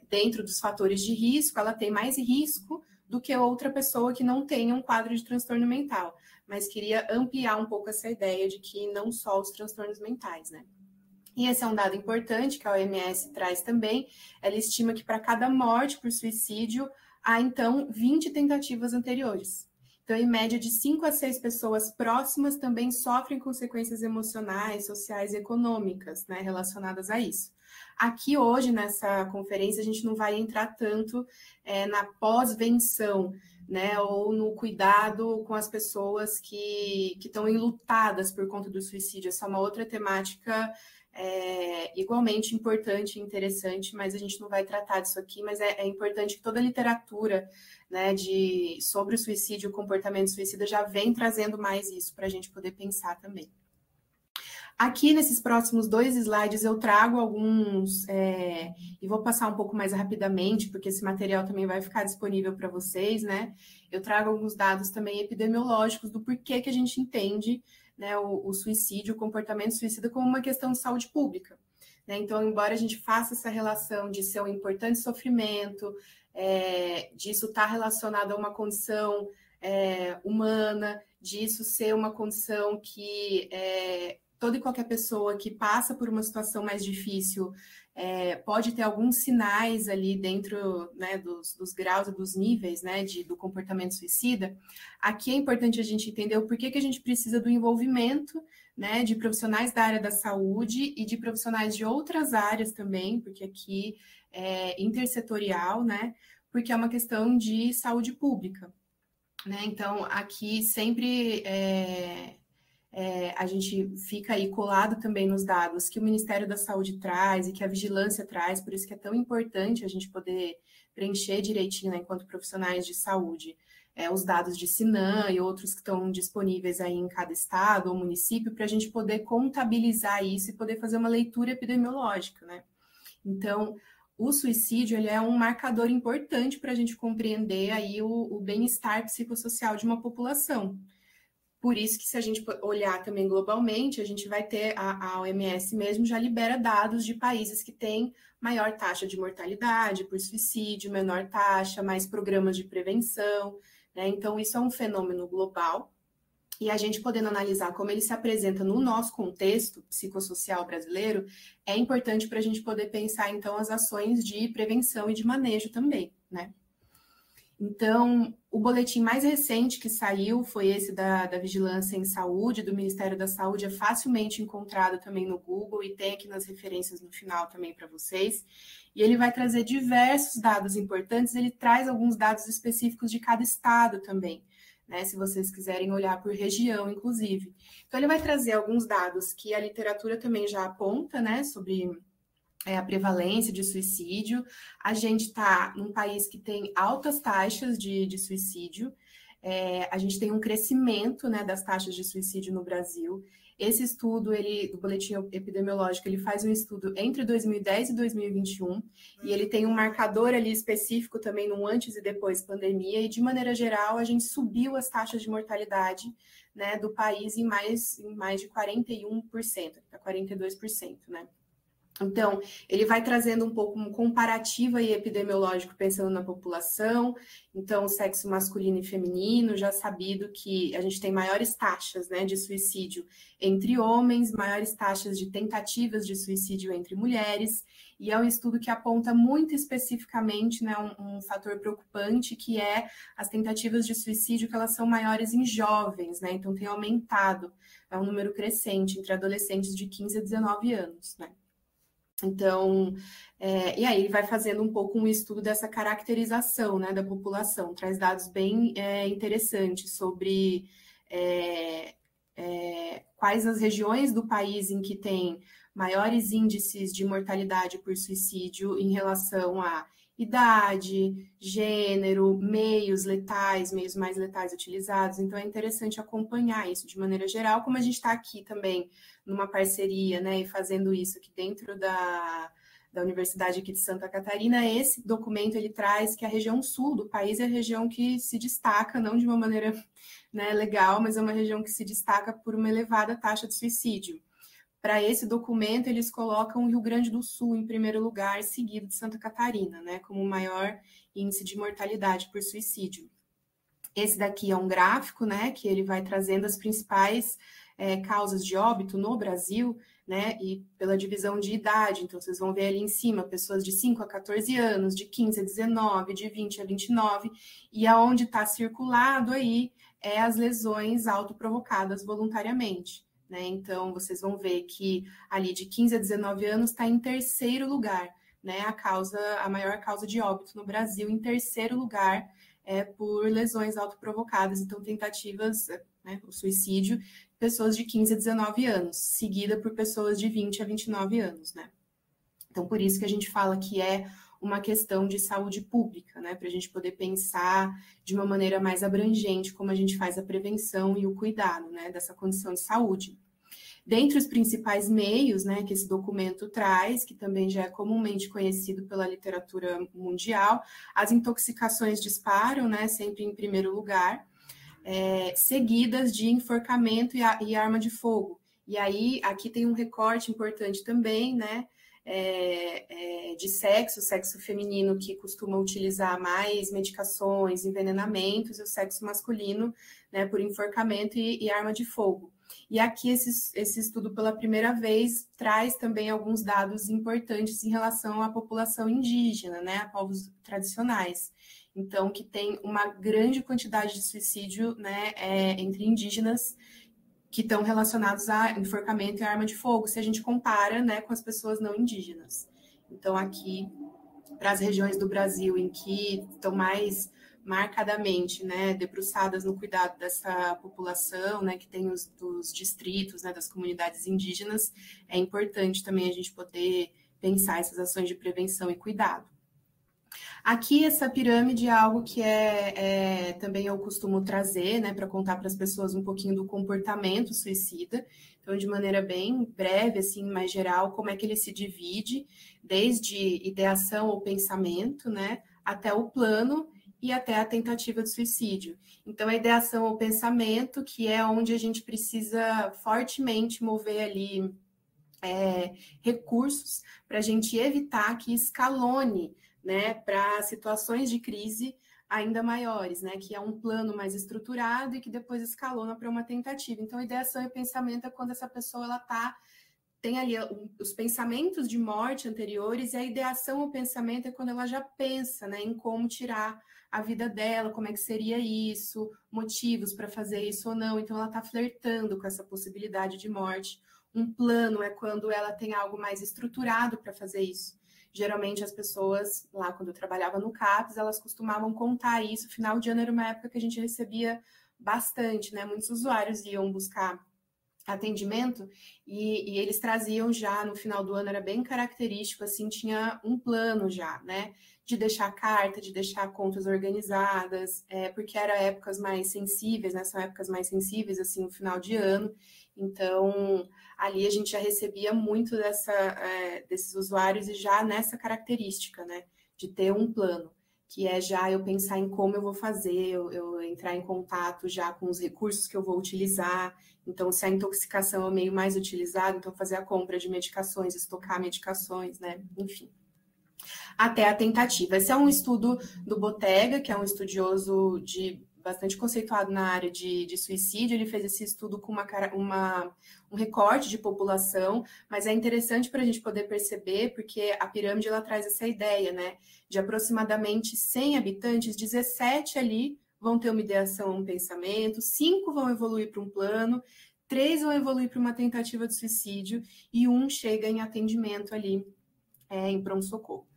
Dentro dos fatores de risco, ela tem mais risco do que outra pessoa que não tenha um quadro de transtorno mental. Mas queria ampliar um pouco essa ideia de que não só os transtornos mentais, né? E esse é um dado importante que a OMS traz também. Ela estima que para cada morte por suicídio, há, então, 20 tentativas anteriores. Então, em média, de 5 a 6 pessoas próximas também sofrem consequências emocionais, sociais e econômicas, né, relacionadas a isso. Aqui, hoje, nessa conferência, a gente não vai entrar tanto na pós-venção, né, ou no cuidado com as pessoas que estão enlutadas por conta do suicídio. Essa é uma outra temática igualmente importante e interessante, mas a gente não vai tratar disso aqui, mas é importante que toda a literatura, né, sobre o suicídio e o comportamento suicida já vem trazendo mais isso para a gente poder pensar também. Aqui, nesses próximos 2 slides, eu trago alguns, e vou passar um pouco mais rapidamente, porque esse material também vai ficar disponível para vocês, né? Eu trago alguns dados também epidemiológicos do porquê que a gente entende, né, o suicídio, o comportamento suicida como uma questão de saúde pública, né? Então, embora a gente faça essa relação de ser um importante sofrimento, disso estar relacionado a uma condição humana, disso ser uma condição que toda e qualquer pessoa que passa por uma situação mais difícil pode ter alguns sinais ali dentro, né, dos graus e dos níveis, né, do comportamento suicida. Aqui é importante a gente entender o porquê que a gente precisa do envolvimento, né, de profissionais da área da saúde e de profissionais de outras áreas também, porque aqui é intersetorial, né, porque é uma questão de saúde pública, né? Então, aqui sempre a gente fica aí colado também nos dados que o Ministério da Saúde traz e que a vigilância traz, por isso que é tão importante a gente poder preencher direitinho, né, enquanto profissionais de saúde, os dados de Sinan e outros que estão disponíveis aí em cada estado ou município, para a gente poder contabilizar isso e poder fazer uma leitura epidemiológica, né? Então, o suicídio, ele é um marcador importante para a gente compreender aí o bem-estar psicossocial de uma população. Por isso que, se a gente olhar também globalmente, a gente vai ter, a OMS mesmo já libera dados de países que têm maior taxa de mortalidade por suicídio, menor taxa, mais programas de prevenção, né? Então, isso é um fenômeno global. E a gente podendo analisar como ele se apresenta no nosso contexto psicossocial brasileiro, é importante para a gente poder pensar, então, as ações de prevenção e de manejo também, né? Então, o boletim mais recente que saiu foi esse da Vigilância em Saúde, do Ministério da Saúde, é facilmente encontrado também no Google e tem aqui nas referências no final também para vocês. E ele vai trazer diversos dados importantes, ele traz alguns dados específicos de cada estado também, né? Se vocês quiserem olhar por região, inclusive. Então, ele vai trazer alguns dados que a literatura também já aponta, né, sobre a prevalência de suicídio. A gente está num país que tem altas taxas de suicídio, a gente tem um crescimento, né, das taxas de suicídio no Brasil. Esse estudo, do boletim epidemiológico, ele faz um estudo entre 2010 e 2021, e ele tem um marcador ali específico também no antes e depois pandemia, e de maneira geral a gente subiu as taxas de mortalidade, né, do país em mais de 41%, para 42%, né? Então, ele vai trazendo um pouco um comparativo aí epidemiológico pensando na população. Então, o sexo masculino e feminino, já sabido que a gente tem maiores taxas, né, de suicídio entre homens, maiores taxas de tentativas de suicídio entre mulheres, e é um estudo que aponta muito especificamente, né, um fator preocupante, que é as tentativas de suicídio, que elas são maiores em jovens, né, então tem aumentado, é um número crescente entre adolescentes de 15 a 19 anos, né. Então, e aí ele vai fazendo um pouco um estudo dessa caracterização, né, da população, traz dados bem interessantes sobre quais as regiões do país em que tem maiores índices de mortalidade por suicídio em relação a idade, gênero, meios mais letais utilizados. Então, é interessante acompanhar isso de maneira geral, como a gente está aqui também numa parceria, né, e fazendo isso aqui dentro da Universidade aqui de Santa Catarina. Esse documento, ele traz que a região sul do país é a região que se destaca, não de uma maneira, né, legal, mas é uma região que se destaca por uma elevada taxa de suicídio. Para esse documento, eles colocam o Rio Grande do Sul em primeiro lugar, seguido de Santa Catarina, né, como o maior índice de mortalidade por suicídio. Esse daqui é um gráfico, né, que ele vai trazendo as principais causas de óbito no Brasil, né, e pela divisão de idade. Então, vocês vão ver ali em cima, pessoas de 5 a 14 anos, de 15 a 19, de 20 a 29, e aonde está circulado aí é as lesões autoprovocadas voluntariamente. Né? Então, vocês vão ver que ali de 15 a 19 anos está em terceiro lugar, né? A maior causa de óbito no Brasil, em terceiro lugar, por lesões autoprovocadas, então tentativas, né, o suicídio, pessoas de 15 a 19 anos, seguida por pessoas de 20 a 29 anos, né? Então, por isso que a gente fala que é uma questão de saúde pública, né, para a gente poder pensar de uma maneira mais abrangente como a gente faz a prevenção e o cuidado, né, dessa condição de saúde. Dentre os principais meios, né, que esse documento traz, que também já é comumente conhecido pela literatura mundial, as intoxicações disparam, né, sempre em primeiro lugar, seguidas de enforcamento e arma de fogo. E aí, aqui tem um recorte importante também, né, de sexo feminino que costuma utilizar mais medicações, envenenamentos, e o sexo masculino, né, por enforcamento e arma de fogo. E aqui esse estudo pela primeira vez traz também alguns dados importantes em relação à população indígena, né, a povos tradicionais. Então, que tem uma grande quantidade de suicídio, né, entre indígenas, que estão relacionados a enforcamento e arma de fogo, se a gente compara, né, com as pessoas não indígenas. Então, aqui, para as regiões do Brasil em que estão mais marcadamente, né, debruçadas no cuidado dessa população, né, que tem dos distritos, né, das comunidades indígenas, é importante também a gente poder pensar essas ações de prevenção e cuidado. Aqui, essa pirâmide é algo que também eu costumo trazer, né, para contar para as pessoas um pouquinho do comportamento suicida. Então, de maneira bem breve, assim, mais geral, como é que ele se divide, desde ideação ou pensamento, né, até o plano e até a tentativa de suicídio. Então, a ideação ou pensamento, que é onde a gente precisa fortemente mover ali recursos para a gente evitar que escalone, né, para situações de crise ainda maiores, né, que é um plano mais estruturado e que depois escalona para uma tentativa. Então, a ideação e pensamento é quando essa pessoa tem ali os pensamentos de morte anteriores, e a ideação ou pensamento é quando ela já pensa, né, em como tirar a vida dela, como é que seria isso, motivos para fazer isso ou não. Então, ela está flertando com essa possibilidade de morte. Um plano é quando ela tem algo mais estruturado para fazer isso. Geralmente, as pessoas, lá quando eu trabalhava no CAPES, elas costumavam contar isso. Final de ano era uma época que a gente recebia bastante, né? Muitos usuários iam buscar atendimento e eles traziam já, no final do ano, era bem característico, assim, tinha um plano já, né? De deixar carta, de deixar contas organizadas, porque eram épocas mais sensíveis, né? São épocas mais sensíveis, assim, no final de ano. Então, ali a gente já recebia muito desses usuários e já nessa característica, né, de ter um plano, que é já eu pensar em como eu vou fazer, eu entrar em contato já com os recursos que eu vou utilizar. Então, se a intoxicação é o meio mais utilizado, então fazer a compra de medicações, estocar medicações, né, enfim. Até a tentativa. Esse é um estudo do Bottega, que é um estudioso bastante conceituado na área de suicídio. Ele fez esse estudo com um recorte de população, mas é interessante para a gente poder perceber, porque a pirâmide ela traz essa ideia, né? De aproximadamente 100 habitantes, 17 ali vão ter uma ideação, um pensamento, 5 vão evoluir para um plano, 3 vão evoluir para uma tentativa de suicídio e 1 chega em atendimento ali, em pronto-socorro.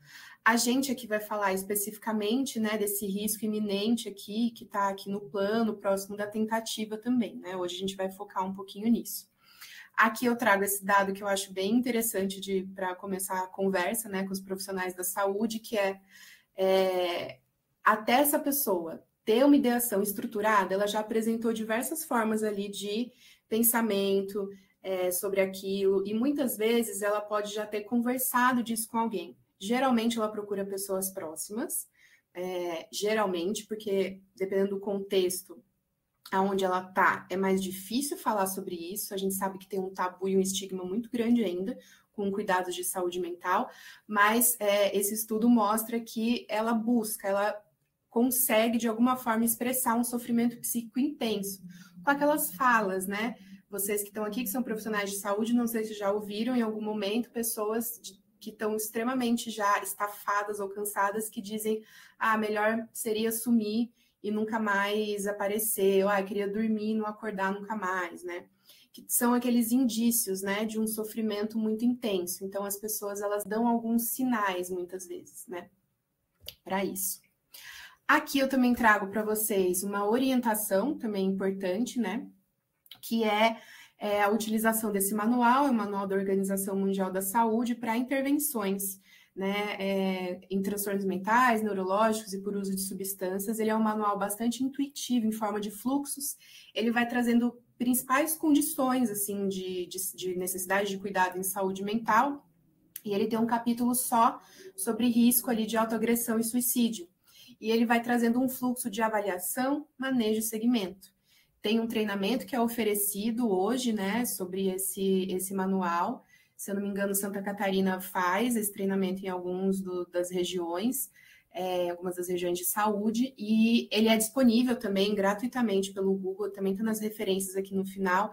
A gente aqui vai falar especificamente, né, desse risco iminente aqui, que está aqui no plano, próximo da tentativa também, né? Hoje a gente vai focar um pouquinho nisso. Aqui eu trago esse dado que eu acho bem interessante para começar a conversa, né, com os profissionais da saúde, que até essa pessoa ter uma ideação estruturada, ela já apresentou diversas formas ali de pensamento sobre aquilo, e muitas vezes ela pode já ter conversado disso com alguém. Geralmente ela procura pessoas próximas, geralmente, porque dependendo do contexto aonde ela está, é mais difícil falar sobre isso. A gente sabe que tem um tabu e um estigma muito grande ainda com cuidados de saúde mental, mas esse estudo mostra que ela consegue de alguma forma expressar um sofrimento psíquico intenso, com aquelas falas, né? Vocês que estão aqui, que são profissionais de saúde, não sei se já ouviram em algum momento pessoas que estão extremamente já estafadas ou cansadas, que dizem, melhor seria sumir e nunca mais aparecer, ou queria dormir e não acordar nunca mais, né? Que são aqueles indícios, né, de um sofrimento muito intenso. Então, as pessoas, elas dão alguns sinais, muitas vezes, né, para isso. Aqui eu também trago para vocês uma orientação também importante, né, que é a utilização desse manual, é o Manual da Organização Mundial da Saúde, para intervenções, né, em transtornos mentais, neurológicos e por uso de substâncias. Ele é um manual bastante intuitivo, em forma de fluxos. Ele vai trazendo principais condições, assim, de necessidade de cuidado em saúde mental, e ele tem um capítulo só sobre risco ali de autoagressão e suicídio. E ele vai trazendo um fluxo de avaliação, manejo e segmento. Tem um treinamento que é oferecido hoje, né, sobre esse manual. Se eu não me engano, Santa Catarina faz esse treinamento em algumas das regiões, algumas das regiões de saúde, e ele é disponível também gratuitamente pelo Google, também está nas referências aqui no final,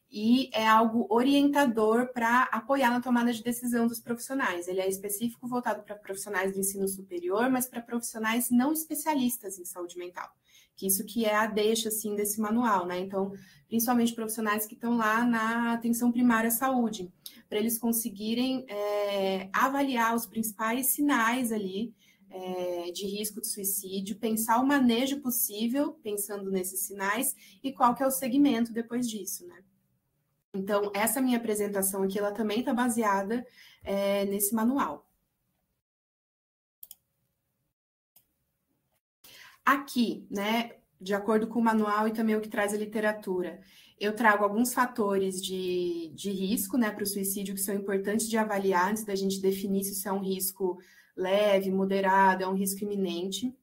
e é algo orientador para apoiar na tomada de decisão dos profissionais. Ele é específico, voltado para profissionais do ensino superior, mas para profissionais não especialistas em saúde mental. Que isso que é a deixa, assim, desse manual, né? Então, principalmente profissionais que estão lá na atenção primária à saúde, para eles conseguirem avaliar os principais sinais ali de risco de suicídio, pensar o manejo possível, pensando nesses sinais, e qual que é o segmento depois disso, né? Então, essa minha apresentação aqui, ela também está baseada nesse manual. Aqui, né, de acordo com o manual e também o que traz a literatura, eu trago alguns fatores de risco, né, para o suicídio que são importantes de avaliar antes da gente definir se isso é um risco leve, moderado, é um risco iminente.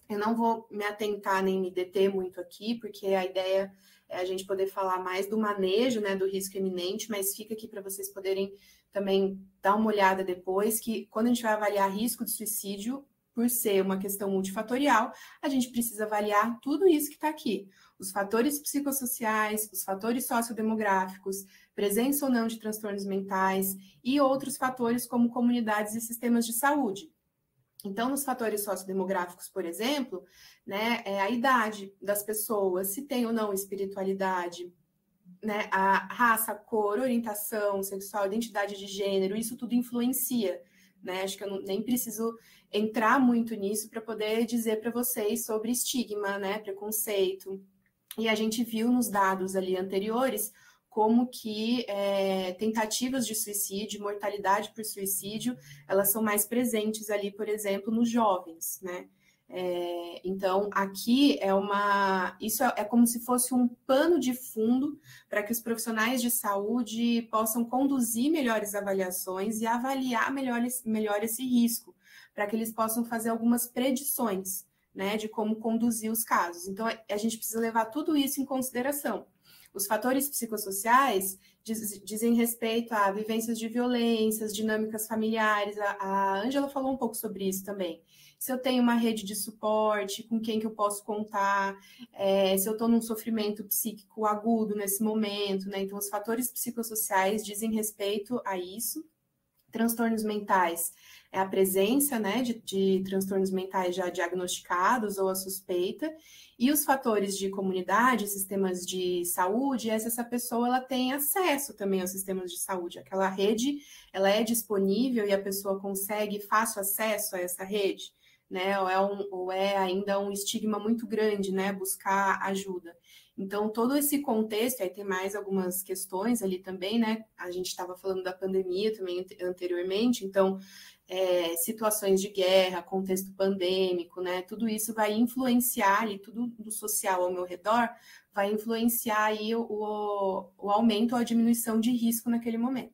Eu não vou me atentar nem me deter muito aqui, porque a ideia é a gente poder falar mais do manejo, né, do risco iminente, mas fica aqui para vocês poderem também dar uma olhada depois, que quando a gente vai avaliar risco de suicídio, por ser uma questão multifatorial, a gente precisa avaliar tudo isso que está aqui. Os fatores psicossociais, os fatores sociodemográficos, presença ou não de transtornos mentais e outros fatores como comunidades e sistemas de saúde. Então, nos fatores sociodemográficos, por exemplo, né, é a idade das pessoas, se tem ou não espiritualidade, né, a raça, cor, orientação sexual, identidade de gênero, isso tudo influencia. Né? Acho que eu nem preciso entrar muito nisso para poder dizer para vocês sobre estigma, né, preconceito. E a gente viu nos dados ali anteriores como que tentativas de suicídio, mortalidade por suicídio, elas são mais presentes ali, por exemplo, nos jovens, né? Então, aqui isso é como se fosse um pano de fundo para que os profissionais de saúde possam conduzir melhores avaliações e avaliar melhor esse risco, para que eles possam fazer algumas predições, né, de como conduzir os casos. Então, a gente precisa levar tudo isso em consideração. Os fatores psicossociais dizem respeito a vivências de violências, dinâmicas familiares. A Ângela falou um pouco sobre isso também. Se eu tenho uma rede de suporte, com quem que eu posso contar, se eu estou num sofrimento psíquico agudo nesse momento, né? Então, os fatores psicossociais dizem respeito a isso. Transtornos mentais é a presença, né, de transtornos mentais já diagnosticados ou a suspeita, e os fatores de comunidade, sistemas de saúde, essa pessoa ela tem acesso também aos sistemas de saúde. Aquela rede, ela é disponível e a pessoa consegue fácil acesso a essa rede, né? Ou é ainda um estigma muito grande, né, buscar ajuda. Então, todo esse contexto, aí tem mais algumas questões ali também, né? A gente estava falando da pandemia também anteriormente, então, situações de guerra, contexto pandêmico, né? Tudo isso vai influenciar ali, tudo do social ao meu redor, vai influenciar aí o aumento ou a diminuição de risco naquele momento.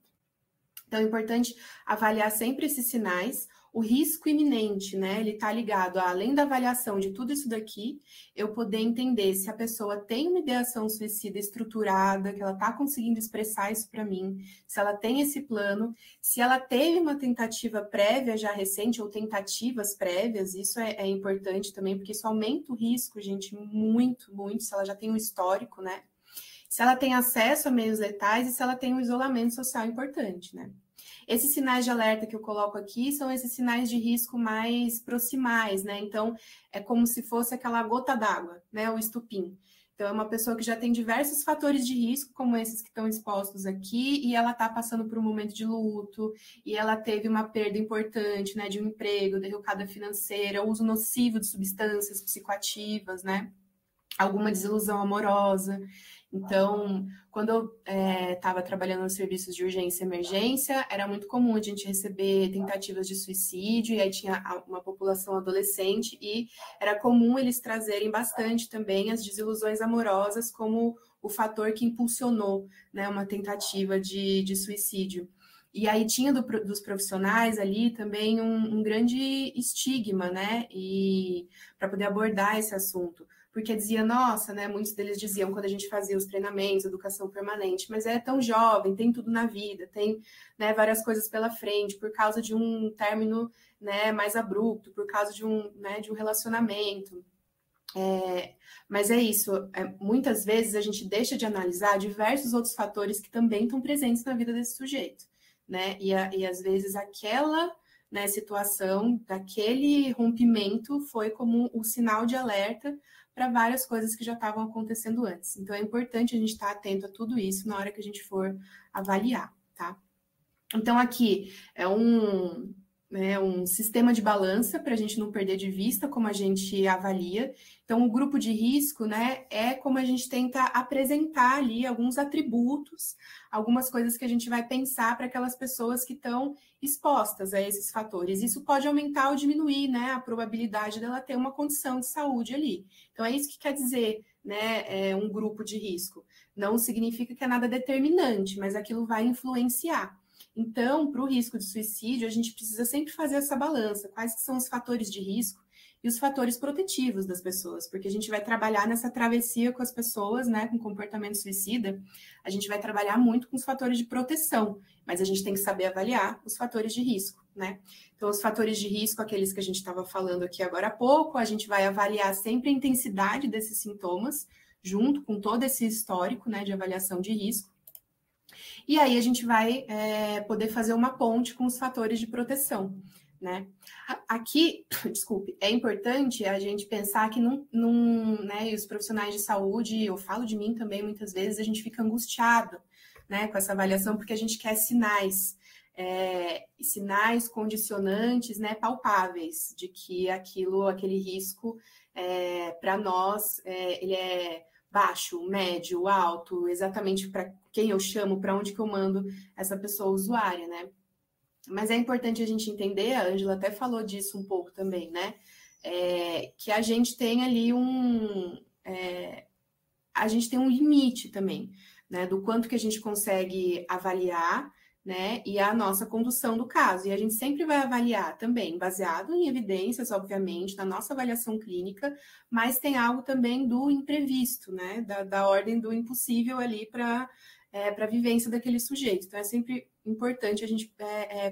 Então, é importante avaliar sempre esses sinais. O risco iminente, né? Ele está ligado a, além da avaliação de tudo isso daqui, eu poder entender se a pessoa tem uma ideação suicida estruturada, que ela está conseguindo expressar isso para mim, se ela tem esse plano, se ela teve uma tentativa prévia já recente ou tentativas prévias, isso é importante também, porque isso aumenta o risco, gente, muito, muito, se ela já tem um histórico, né? Se ela tem acesso a meios letais e se ela tem um isolamento social importante, né? Esses sinais de alerta que eu coloco aqui são esses sinais de risco mais proximais, né? Então, é como se fosse aquela gota d'água, né? O estupim. Então, é uma pessoa que já tem diversos fatores de risco, como esses que estão expostos aqui, e ela está passando por um momento de luto, e ela teve uma perda importante, né? De um emprego, derrocada financeira, uso nocivo de substâncias psicoativas, né? Alguma desilusão amorosa. Então, quando eu estava trabalhando nos serviços de urgência e emergência, era muito comum a gente receber tentativas de suicídio, e aí tinha uma população adolescente, e era comum eles trazerem bastante também as desilusões amorosas como o fator que impulsionou, né, uma tentativa de suicídio. E aí tinha dos profissionais ali também um grande estigma, né, e para poder abordar esse assunto. Porque dizia, nossa, né? Muitos deles diziam quando a gente fazia os treinamentos, educação permanente, mas é tão jovem, tem tudo na vida, tem, né, várias coisas pela frente, por causa de um término, né, mais abrupto, por causa de um relacionamento. Mas é isso, muitas vezes a gente deixa de analisar diversos outros fatores que também estão presentes na vida desse sujeito, né? E às vezes aquela, né, situação, daquele rompimento foi como um sinal de alerta para várias coisas que já estavam acontecendo antes. Então, é importante a gente estar atento a tudo isso na hora que a gente for avaliar, tá? Então, aqui é um sistema de balança para a gente não perder de vista como a gente avalia. Então, o grupo de risco, né, é como a gente tenta apresentar ali alguns atributos, algumas coisas que a gente vai pensar para aquelas pessoas que estão expostas a esses fatores. Isso pode aumentar ou diminuir, né, a probabilidade dela ter uma condição de saúde ali. Então, é isso que quer dizer, né, um grupo de risco. Não significa que é nada determinante, mas aquilo vai influenciar. Então, para o risco de suicídio, a gente precisa sempre fazer essa balança. Quais que são os fatores de risco e os fatores protetivos das pessoas? Porque a gente vai trabalhar nessa travessia com as pessoas, né, com comportamento suicida, a gente vai trabalhar muito com os fatores de proteção, mas a gente tem que saber avaliar os fatores de risco, né? Então, os fatores de risco, aqueles que a gente estava falando aqui agora há pouco, a gente vai avaliar sempre a intensidade desses sintomas, junto com todo esse histórico, né, de avaliação de risco. E aí a gente vai poder fazer uma ponte com os fatores de proteção, né? Aqui, desculpe, é importante a gente pensar que né, e os profissionais de saúde, eu falo de mim também muitas vezes, a gente fica angustiado, né, com essa avaliação, porque a gente quer sinais, sinais condicionantes, né, palpáveis, de que aquele risco, para nós, ele é baixo, médio, alto, exatamente para quem eu chamo, para onde que eu mando essa pessoa usuária, né? Mas é importante a gente entender, a Ângela até falou disso um pouco também, né? que a gente tem ali a gente tem um limite também, né, do quanto que a gente consegue avaliar, né, e a nossa condução do caso. E a gente sempre vai avaliar também, baseado em evidências, obviamente, na nossa avaliação clínica, mas tem algo também do imprevisto, né, da ordem do impossível ali para a vivência daquele sujeito. Então, é sempre importante a gente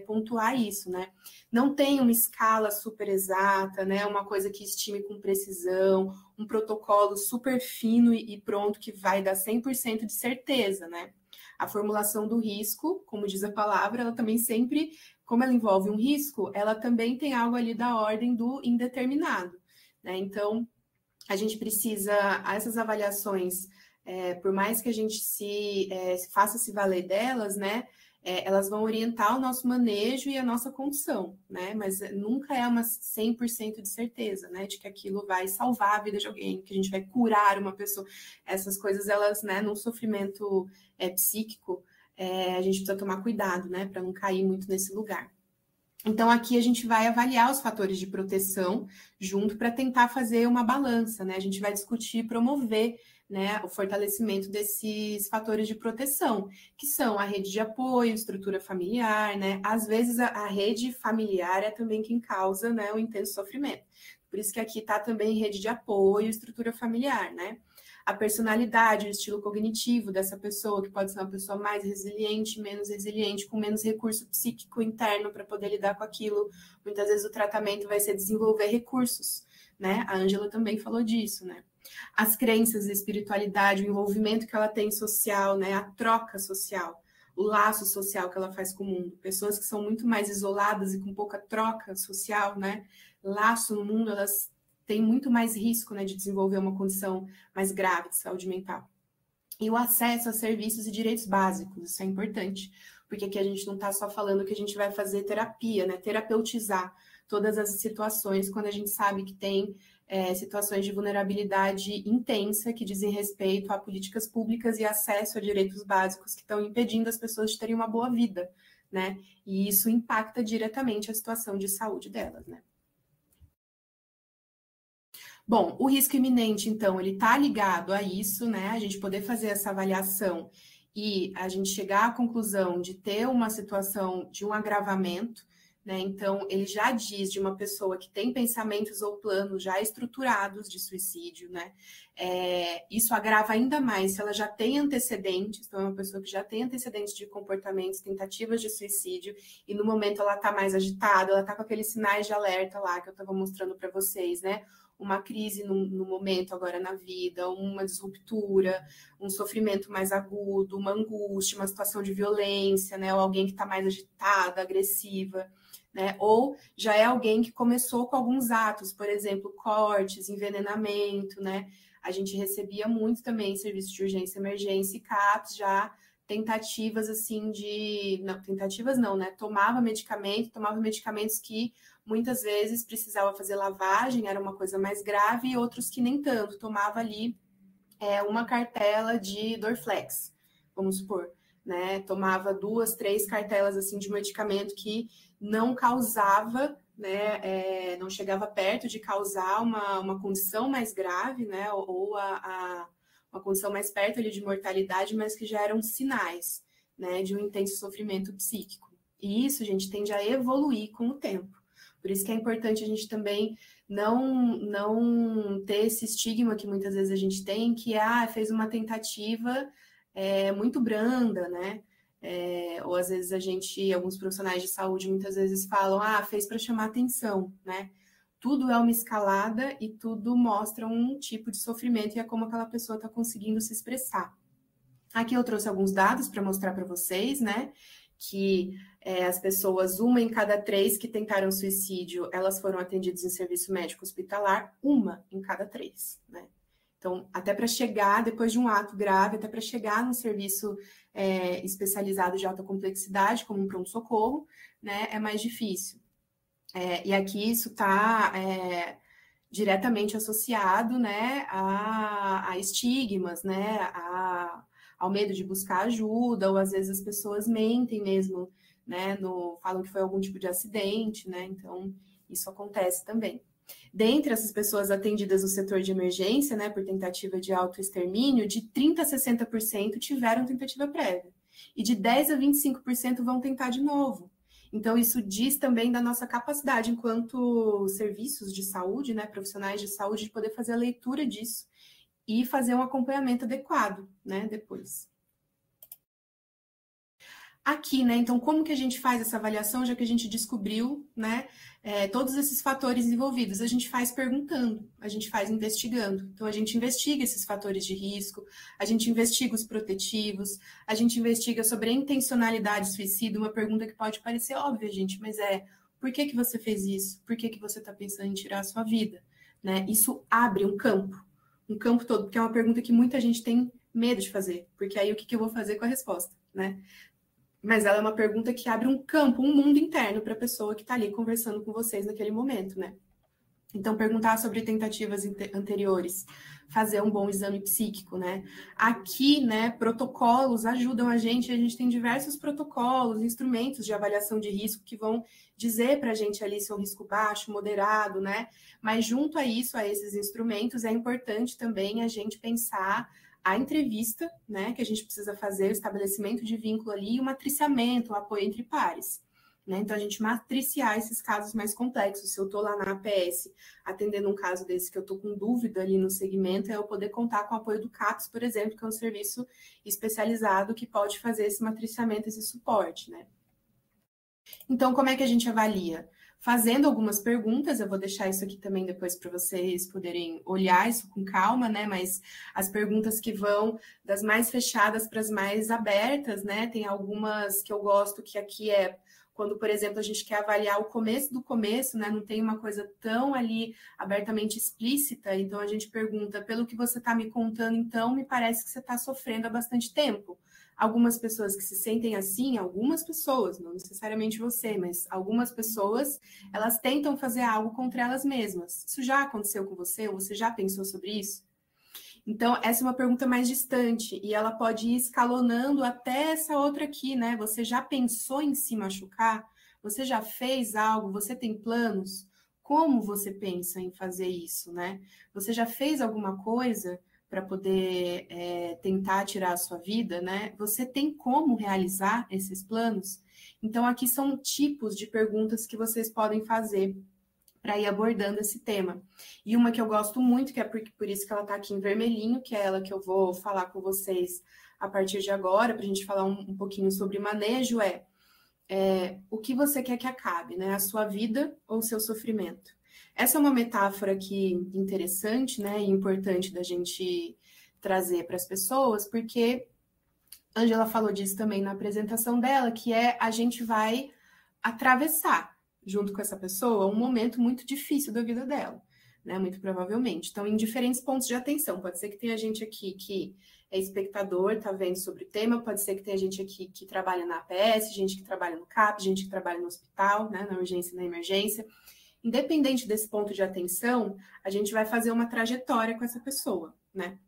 pontuar isso, né? Não tem uma escala super exata, né? Uma coisa que estime com precisão, um protocolo super fino e pronto que vai dar 100% de certeza, né? A formulação do risco, como diz a palavra, ela também sempre, como ela envolve um risco, ela também tem algo ali da ordem do indeterminado, né? Então, a gente precisa, essas avaliações, por mais que a gente faça se valer delas, né, elas vão orientar o nosso manejo e a nossa condução, né, mas nunca é uma 100% de certeza, né, de que aquilo vai salvar a vida de alguém, que a gente vai curar uma pessoa. Essas coisas, elas, né, no sofrimento psíquico, a gente precisa tomar cuidado, né, para não cair muito nesse lugar. Então, aqui a gente vai avaliar os fatores de proteção junto para tentar fazer uma balança, né? A gente vai discutir e promover, né, o fortalecimento desses fatores de proteção, que são a rede de apoio, estrutura familiar, né? Às vezes a rede familiar é também quem causa, né, o intenso sofrimento. Por isso que aqui está também rede de apoio, estrutura familiar, né? A personalidade, o estilo cognitivo dessa pessoa, que pode ser uma pessoa mais resiliente, menos resiliente, com menos recurso psíquico interno para poder lidar com aquilo. Muitas vezes o tratamento vai ser desenvolver recursos, né? A Ângela também falou disso, né? As crenças, a espiritualidade, o envolvimento que ela tem social, né? A troca social, o laço social que ela faz com o mundo. Pessoas que são muito mais isoladas e com pouca troca social, né? Laço no mundo, elas tem muito mais risco, né, de desenvolver uma condição mais grave de saúde mental. E o acesso a serviços e direitos básicos, isso é importante, porque aqui a gente não está só falando que a gente vai fazer terapia, né, terapeutizar todas as situações, quando a gente sabe que tem situações de vulnerabilidade intensa que dizem respeito a políticas públicas e acesso a direitos básicos que estão impedindo as pessoas de terem uma boa vida, né, e isso impacta diretamente a situação de saúde delas, né. Bom, o risco iminente, então, ele está ligado a isso, né? A gente poder fazer essa avaliação e a gente chegar à conclusão de ter uma situação de um agravamento, né? Então, ele já diz de uma pessoa que tem pensamentos ou planos já estruturados de suicídio, né? Isso agrava ainda mais se ela já tem antecedentes, então é uma pessoa que já tem antecedentes de comportamentos, tentativas de suicídio, e no momento ela está mais agitada, ela está com aqueles sinais de alerta lá que eu estava mostrando para vocês, né? Uma crise no momento agora na vida, uma disruptura, um sofrimento mais agudo, uma angústia, uma situação de violência, né? Ou alguém que está mais agitada, agressiva, né? Ou já é alguém que começou com alguns atos, por exemplo, cortes, envenenamento, né? A gente recebia muito também em serviço de urgência e emergência e CAPS já tentativas assim de... Não, tentativas não, né? Tomava medicamentos que muitas vezes precisava fazer lavagem, era uma coisa mais grave, e outros que nem tanto, tomava ali uma cartela de Dorflex, vamos supor, né? Tomava 2, 3 cartelas assim de medicamento que não causava, né? Não chegava perto de causar uma condição mais grave, né? Ou uma condição mais perto ali de mortalidade, mas que já eram sinais, né? De um intenso sofrimento psíquico. E isso, gente, tende a evoluir com o tempo. Por isso que é importante a gente também não ter esse estigma que muitas vezes a gente tem, que fez uma tentativa muito branda, né? Ou às vezes alguns profissionais de saúde muitas vezes falam, fez para chamar atenção, né? Tudo é uma escalada e tudo mostra um tipo de sofrimento e é como aquela pessoa está conseguindo se expressar. Aqui eu trouxe alguns dados para mostrar para vocês, né? Que as pessoas, 1 em cada 3 que tentaram suicídio, elas foram atendidas em serviço médico hospitalar, 1 em cada 3, né? Então, até para chegar, depois de um ato grave, até para chegar num serviço especializado de alta complexidade, como um pronto-socorro, né, é mais difícil. E aqui isso está diretamente associado, né, a estigmas, né, ao medo de buscar ajuda, ou às vezes as pessoas mentem mesmo, né, falam que foi algum tipo de acidente, né, então isso acontece também. Dentre essas pessoas atendidas no setor de emergência, né, por tentativa de autoextermínio, de 30% a 60% tiveram tentativa prévia. E de 10% a 25% vão tentar de novo. Então, isso diz também da nossa capacidade, enquanto serviços de saúde, né, profissionais de saúde, de poder fazer a leitura disso e fazer um acompanhamento adequado, né, depois. Aqui, né, então, como que a gente faz essa avaliação, já que a gente descobriu, né, todos esses fatores envolvidos? A gente faz perguntando, a gente faz investigando. Então, a gente investiga esses fatores de risco, a gente investiga os protetivos, a gente investiga sobre a intencionalidade suicida, uma pergunta que pode parecer óbvia, gente, mas por que você fez isso? Por que você está pensando em tirar a sua vida? Né? Isso abre um campo todo, porque é uma pergunta que muita gente tem medo de fazer, porque aí o que eu vou fazer com a resposta, né? Mas ela é uma pergunta que abre um campo, um mundo interno para a pessoa que está ali conversando com vocês naquele momento, né? Então, perguntar sobre tentativas anteriores, fazer um bom exame psíquico, né? Aqui, né, protocolos ajudam a gente tem diversos protocolos, instrumentos de avaliação de risco que vão dizer para a gente ali se é um risco baixo, moderado, né? Mas junto a isso, a esses instrumentos, é importante também a gente pensar a entrevista, né, que a gente precisa fazer, o estabelecimento de vínculo ali, e o matriciamento, o apoio entre pares. Né? Então, a gente matriciar esses casos mais complexos. Se eu estou lá na APS atendendo um caso desse que eu estou com dúvida ali no segmento, é eu poder contar com o apoio do CAPS, por exemplo, que é um serviço especializado que pode fazer esse matriciamento, esse suporte. Né? Então, como é que a gente avalia? Fazendo algumas perguntas, eu vou deixar isso aqui também depois para vocês poderem olhar isso com calma, né? Mas as perguntas que vão das mais fechadas para as mais abertas, né? Tem algumas que eu gosto, que aqui é quando, por exemplo, a gente quer avaliar o começo do começo, né? Não tem uma coisa tão ali abertamente explícita, então a gente pergunta, pelo que você está me contando, então, me parece que você está sofrendo há bastante tempo. Algumas pessoas que se sentem assim, algumas pessoas, não necessariamente você, mas algumas pessoas, elas tentam fazer algo contra elas mesmas. Isso já aconteceu com você? Ou você já pensou sobre isso? Então, essa é uma pergunta mais distante e ela pode ir escalonando até essa outra aqui, né? Você já pensou em se machucar? Você já fez algo? Você tem planos? Como você pensa em fazer isso, né? Você já fez alguma coisa para poder tentar tirar a sua vida, né? Você tem como realizar esses planos? Então, aqui são tipos de perguntas que vocês podem fazer para ir abordando esse tema. E uma que eu gosto muito, que é por isso que ela está aqui em vermelhinho, que é ela que eu vou falar com vocês a partir de agora, para a gente falar um pouquinho sobre manejo, o que você quer que acabe, né? A sua vida ou o seu sofrimento? Essa é uma metáfora aqui interessante, né, e importante da gente trazer para as pessoas, porque a Ângela falou disso também na apresentação dela, que a gente vai atravessar, junto com essa pessoa, um momento muito difícil da vida dela, né, muito provavelmente. Então, em diferentes pontos de atenção, pode ser que tenha gente aqui que é espectador, está vendo sobre o tema, pode ser que tenha gente aqui que trabalha na APS, gente que trabalha no CAP, gente que trabalha no hospital, né, na urgência e na emergência. Independente desse ponto de atenção, a gente vai fazer uma trajetória com essa pessoa, né?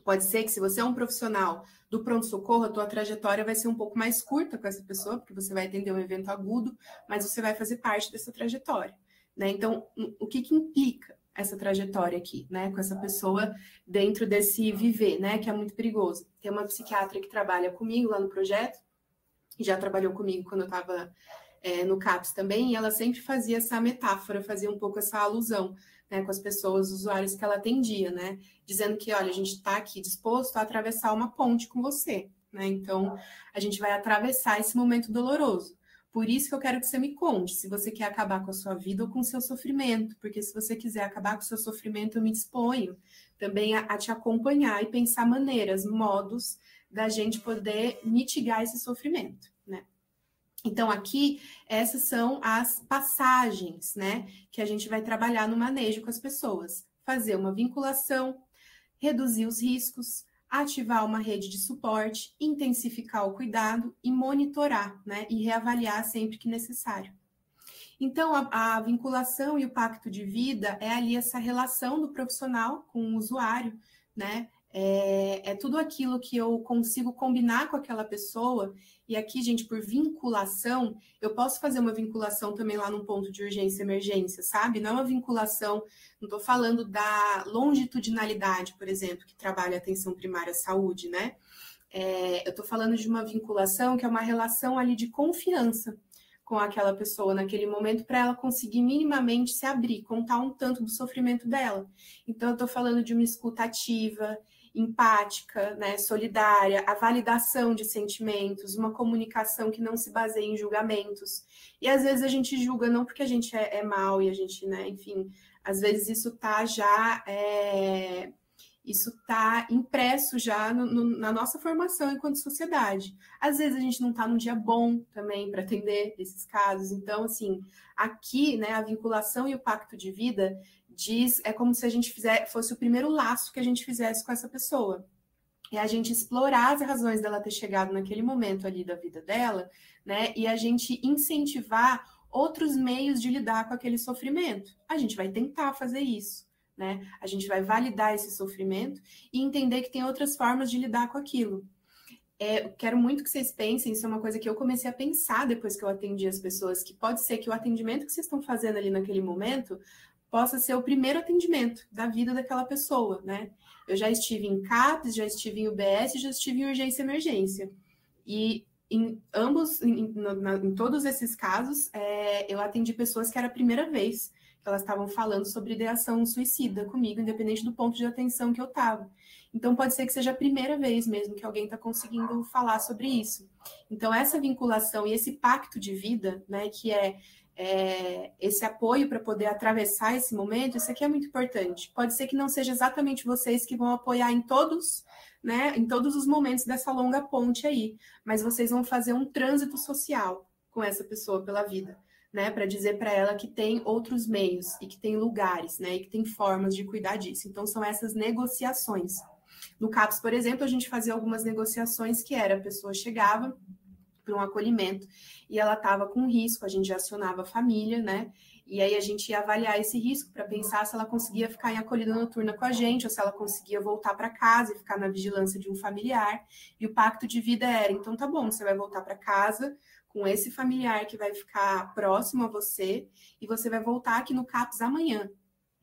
Pode ser que se você é um profissional do pronto-socorro, a tua trajetória vai ser um pouco mais curta com essa pessoa, porque você vai atender um evento agudo, mas você vai fazer parte dessa trajetória, né? Então, o que implica essa trajetória aqui, né? Com essa pessoa dentro desse viver, né? Que é muito perigoso. Tem uma psiquiatra que trabalha comigo lá no projeto, e já trabalhou comigo quando eu estava no CAPS também, e ela sempre fazia essa metáfora, fazia um pouco essa alusão, né, com as pessoas, os usuários que ela atendia, né, dizendo que, olha, a gente está aqui disposto a atravessar uma ponte com você, né, então a gente vai atravessar esse momento doloroso. Por isso que eu quero que você me conte se você quer acabar com a sua vida ou com o seu sofrimento, porque se você quiser acabar com o seu sofrimento, eu me disponho também a te acompanhar e pensar maneiras, modos da gente poder mitigar esse sofrimento, né. Então, aqui, essas são as passagens, né, que a gente vai trabalhar no manejo com as pessoas. Fazer uma vinculação, reduzir os riscos, ativar uma rede de suporte, intensificar o cuidado e monitorar, né, e reavaliar sempre que necessário. Então, a vinculação e o pacto de vida é ali essa relação do profissional com o usuário, né, é tudo aquilo que eu consigo combinar com aquela pessoa. E aqui, gente, por vinculação, eu posso fazer uma vinculação também lá num ponto de urgência e emergência, sabe? Não é uma vinculação, não estou falando da longitudinalidade, por exemplo, que trabalha a atenção primária à saúde, né? Eu estou falando de uma vinculação que é uma relação ali de confiança com aquela pessoa naquele momento para ela conseguir minimamente se abrir, contar um tanto do sofrimento dela. Então, eu estou falando de uma escuta ativa, empática, né, solidária, a validação de sentimentos, uma comunicação que não se baseia em julgamentos. E às vezes a gente julga não porque a gente é mal e a gente, né, enfim, às vezes isso está já isso está impresso já na nossa formação enquanto sociedade. Às vezes a gente não está num dia bom também para atender esses casos. Então, assim, aqui, né, a vinculação e o pacto de vida é como se a gente fosse o primeiro laço que a gente fizesse com essa pessoa. É a gente explorar as razões dela ter chegado naquele momento ali da vida dela, né, e a gente incentivar outros meios de lidar com aquele sofrimento. A gente vai tentar fazer isso. Né? A gente vai validar esse sofrimento e entender que tem outras formas de lidar com aquilo. Eu quero muito que vocês pensem, isso é uma coisa que eu comecei a pensar depois que eu atendi as pessoas, que pode ser que o atendimento que vocês estão fazendo ali naquele momento possa ser o primeiro atendimento da vida daquela pessoa, né? Eu já estive em CAPS, já estive em UBS, já estive em urgência e emergência. E em todos esses casos, eu atendi pessoas que era a primeira vez que elas estavam falando sobre ideação suicida comigo, independente do ponto de atenção que eu estava. Então, pode ser que seja a primeira vez mesmo que alguém está conseguindo falar sobre isso. Então, essa vinculação e esse pacto de vida, né, que é esse apoio para poder atravessar esse momento, isso aqui é muito importante. Pode ser que não seja exatamente vocês que vão apoiar em todos, né, em todos os momentos dessa longa ponte aí, mas vocês vão fazer um trânsito social com essa pessoa pela vida. Né, para dizer para ela que tem outros meios e que tem lugares, né, e que tem formas de cuidar disso. Então, são essas negociações. No CAPS, por exemplo, a gente fazia algumas negociações que era, a pessoa chegava para um acolhimento e ela estava com risco, a gente acionava a família, né, e aí a gente ia avaliar esse risco para pensar se ela conseguia ficar em acolhida noturna com a gente ou se ela conseguia voltar para casa e ficar na vigilância de um familiar. E o pacto de vida era, então tá bom, você vai voltar para casa com esse familiar que vai ficar próximo a você, e você vai voltar aqui no CAPS amanhã.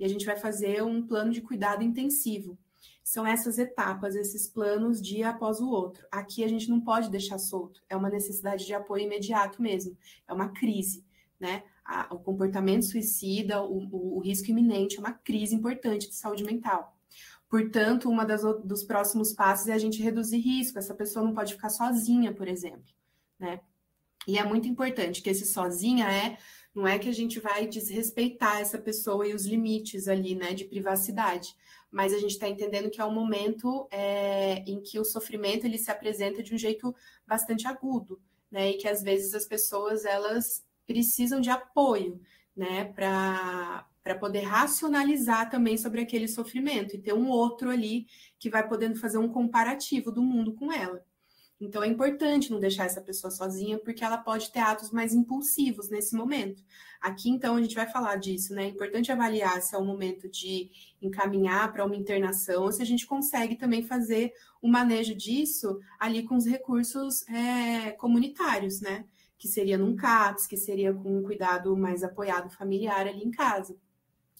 E a gente vai fazer um plano de cuidado intensivo. São essas etapas, esses planos, dia após o outro. Aqui a gente não pode deixar solto. É uma necessidade de apoio imediato mesmo. É uma crise, né? O comportamento suicida, o risco iminente, é uma crise importante de saúde mental. Portanto, dos próximos passos é a gente reduzir risco. Essa pessoa não pode ficar sozinha, por exemplo, né? E é muito importante que esse sozinha não é que a gente vai desrespeitar essa pessoa e os limites ali, né, de privacidade, mas a gente está entendendo que é um momento em que o sofrimento ele se apresenta de um jeito bastante agudo, né, e que às vezes as pessoas elas precisam de apoio, né, para poder racionalizar também sobre aquele sofrimento e ter um outro ali que vai podendo fazer um comparativo do mundo com ela. Então, é importante não deixar essa pessoa sozinha, porque ela pode ter atos mais impulsivos nesse momento. Aqui, então, a gente vai falar disso, né? É importante avaliar se é o momento de encaminhar para uma internação, ou se a gente consegue também fazer o manejo disso ali com os recursos comunitários, né? Que seria num CAPS, que seria com um cuidado mais apoiado familiar ali em casa.